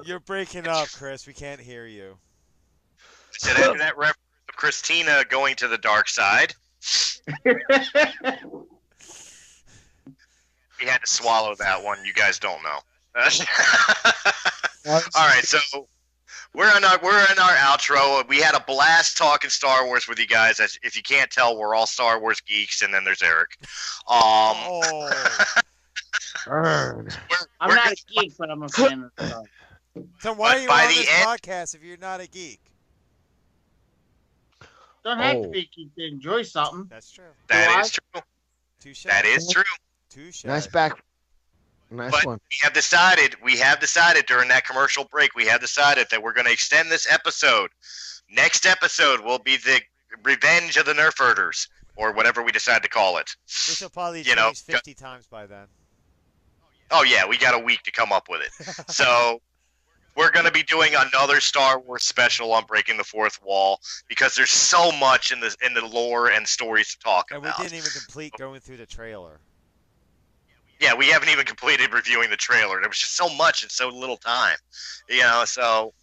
You're breaking up, Chris. We can't hear you. Said after that reference of Christina going to the dark side, we had to swallow that one. You guys don't know. All right, so we're in our outro. We had a blast talking Star Wars with you guys. As if you can't tell, we're all Star Wars geeks, and then there's Eric. Oh. I'm we're not a geek, but I'm a fan of stuff. So why But are you by on the this end- podcast if you're not a geek? Don't have to Oh. be a geek to enjoy something. That's true. That is true. Touche. That is true. Touche. Nice back. Nice But one. we have decided during that commercial break, we have decided that we're going to extend this episode. Next episode will be the Revenge of the Nerfherders, or whatever we decide to call it. This will probably You know, change 50 times by then. Oh yeah, we got a week to come up with it. So we're going to be doing another Star Wars special on breaking the fourth wall because there's so much in the lore and stories to talk And we about. didn't even complete going through the trailer. Yeah, we haven't even completed reviewing the trailer. There was just so much in so little time. So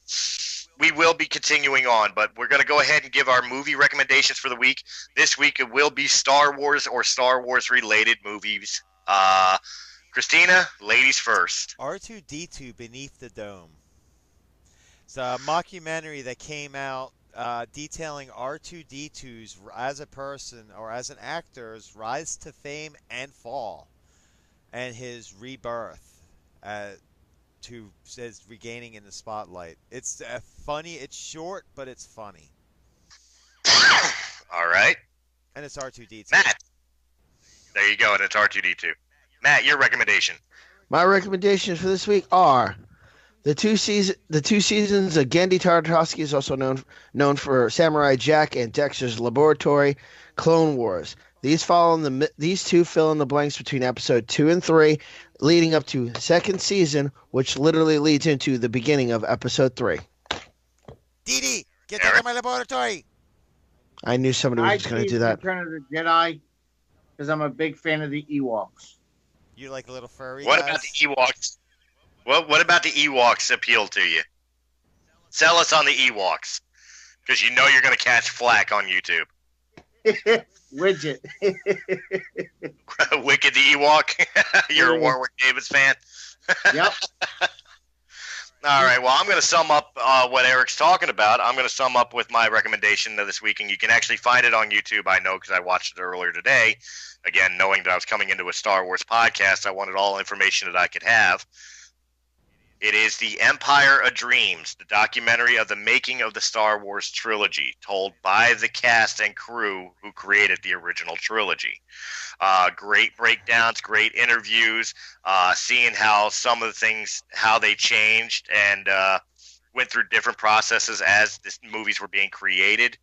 we will be continuing on, but we're going to go ahead and give our movie recommendations for the week. This week it will be Star Wars or Star Wars related movies. Christina, ladies first. R2-D2 Beneath the Dome. It's a mockumentary that came out detailing R2-D2's as a person or as an actor's rise to fame and fall, and his rebirth to his regaining in the spotlight. It's funny. It's short, but it's funny, All right. and it's R2-D2. Matt. There you go, and it's R2D2. Matt, your recommendation. My recommendations for this week are the two seasons of Genndy Tartakovsky, is also known for Samurai Jack and Dexter's Laboratory, Clone Wars, These two fill in the blanks between episode 2 and 3, leading up to second season, which literally leads into the beginning of episode 3. Didi, get out of my laboratory. I knew somebody was just going to do that. Return of the Jedi, because I'm a big fan of the Ewoks. You like a little furry? What guys? about the Ewoks? What about the Ewoks appeal to you? Sell us on the Ewoks, because you know you're going to catch flack on YouTube. Widget. Wicked the Ewok. You're a Warwick Davis fan. Yep. All right. Well, I'm going to sum up what Eric's talking about. I'm going to sum up with my recommendation of this week, and you can actually find it on YouTube. I know because I watched it earlier today. Again, knowing that I was coming into a Star Wars podcast, I wanted all information that I could have. It is The Empire of Dreams, the documentary of the making of the Star Wars trilogy, told by the cast and crew who created the original trilogy. Great breakdowns, great interviews, seeing how some of the things, how they changed and went through different processes as the movies were being created.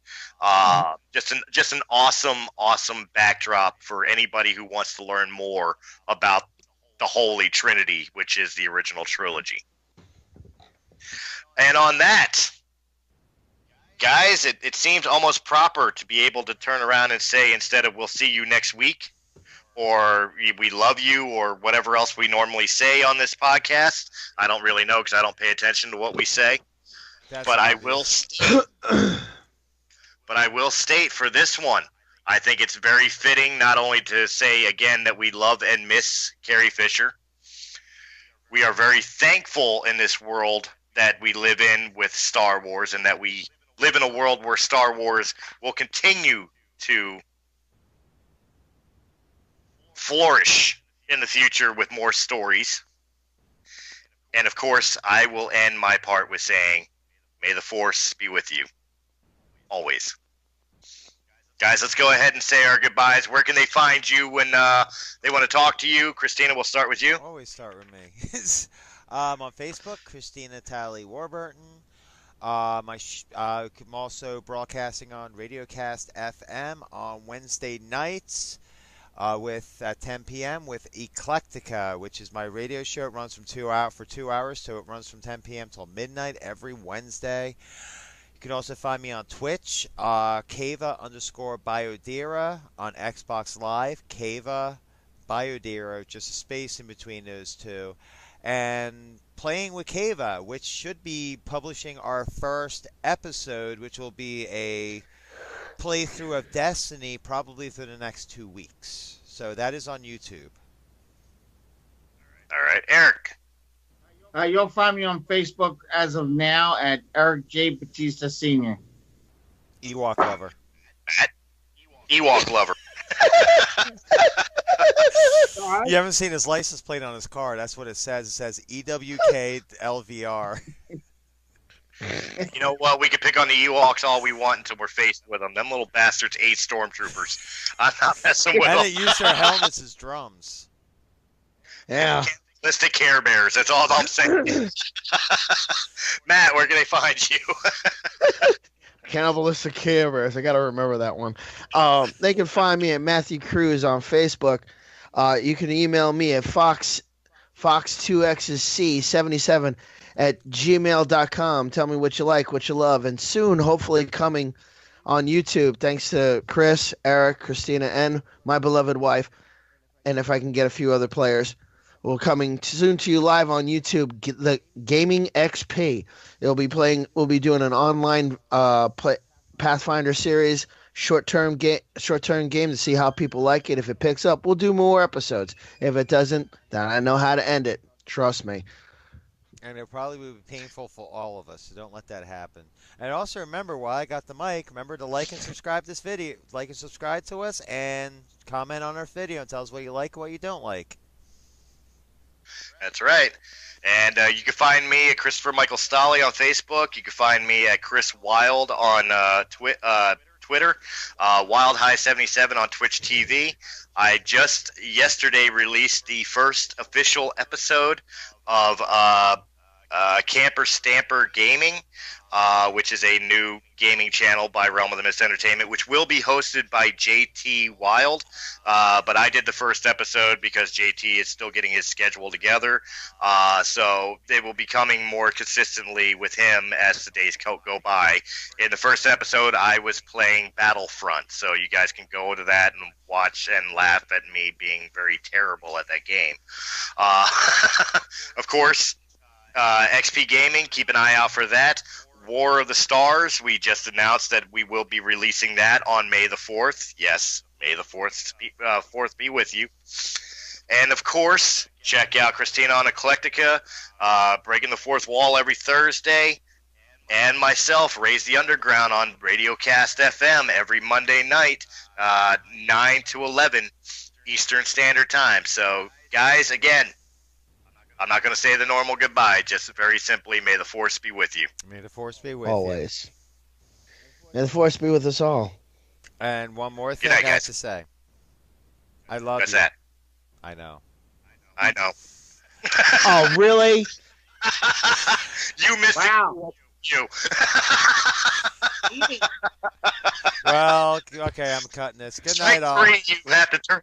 Just an awesome backdrop for anybody who wants to learn more about the Holy Trinity, which is the original trilogy. And on that, guys, it seems almost proper to be able to turn around and say, instead of "we'll see you next week," or "we love you," or whatever else we normally say on this podcast. I don't really know because I don't pay attention to what we say. But I will state for this one, I think it's very fitting not only to say again that we love and miss Carrie Fisher. We are very thankful in this world that we live in with Star Wars, and that we live in a world where Star Wars will continue to flourish in the future with more stories. And of course, I will end my part with saying, may the Force be with you. Always. Guys, let's go ahead and say our goodbyes. Where can they find you when they want to talk to you? Christina, we'll start with you. Always start with me. On Facebook, Christina Talley Warburton. I'm also broadcasting on Radiocast FM on Wednesday nights at 10 p.m. with Eclectica, which is my radio show. It runs for 2 hours, so it runs from 10 p.m. till midnight every Wednesday. You can also find me on Twitch, Kava_Biodira, on Xbox Live, Kava Biodira, just a space in between those two. And Playing with Kava, which should be publishing our first episode, which will be a playthrough of Destiny probably for the next 2 weeks. So that is on YouTube. All right, Eric. You'll find me on Facebook as of now at Eric J. Batista Sr. Ewok Lover. At Ewok Lover. You haven't seen his license plate on his car. That's what it says. It says EWK LVR. You know what? We can pick on the Ewoks all we want until we're faced with them. Them little bastards ate stormtroopers. I'm not messing with And them. they use their helmets as drums. Yeah. Cannibalistic Care Bears. That's all I'm saying. Matt, where can they find you? Cannibalistic Care Bears. I got to remember that one. They can find me at Matthew Cruz on Facebook. You can email me at fox2xc77 at gmail.com. Tell me what you like, what you love. And soon, hopefully, coming on YouTube, thanks to Chris, Eric, Christina, and my beloved wife, and if I can get a few other players, will coming soon to you live on YouTube, the Gaming XP. We'll be doing an online Pathfinder series, short-term game to see how people like it. If it picks up, we'll do more episodes. If it doesn't, then I know how to end it. Trust me. And it probably will be painful for all of us, so don't let that happen. And also remember, while I got the mic, remember to like and subscribe this video. Like and subscribe to us, and comment on our video and tell us what you like and what you don't like. That's right. And you can find me at Christopher Michael Stolle on Facebook. You can find me at Chris Wild on Twitter. Wild High 77 on Twitch TV. I just yesterday released the first official episode of Camper Stamper Gaming, which is a new gaming channel by Realm of the Mist Entertainment, which will be hosted by JT Wild. But I did the first episode because JT is still getting his schedule together. So they will be coming more consistently with him as the days go by. In the first episode, I was playing Battlefront, so you guys can go to that and watch and laugh at me being very terrible at that game. Of course, XP Gaming, keep an eye out for that. War of the Stars, we just announced that we will be releasing that on May the 4th. Yes, May the 4th be with you. And, of course, check out Christina on Eclectica, Breaking the Fourth Wall every Thursday, and myself, Raise the Underground, on Radiocast FM every Monday night, 9 to 11 Eastern Standard Time. So, guys, again, I'm not going to say the normal goodbye, just very simply, may the Force be with you. May the Force be with Always. May the Force be with us all. you. And one more thing night, I have guys. to say. I love What's you. that? I know. I know. Oh, really? You missed Wow. you. Even- Well, okay, I'm cutting this. Good night, Strike all. three, you have to turn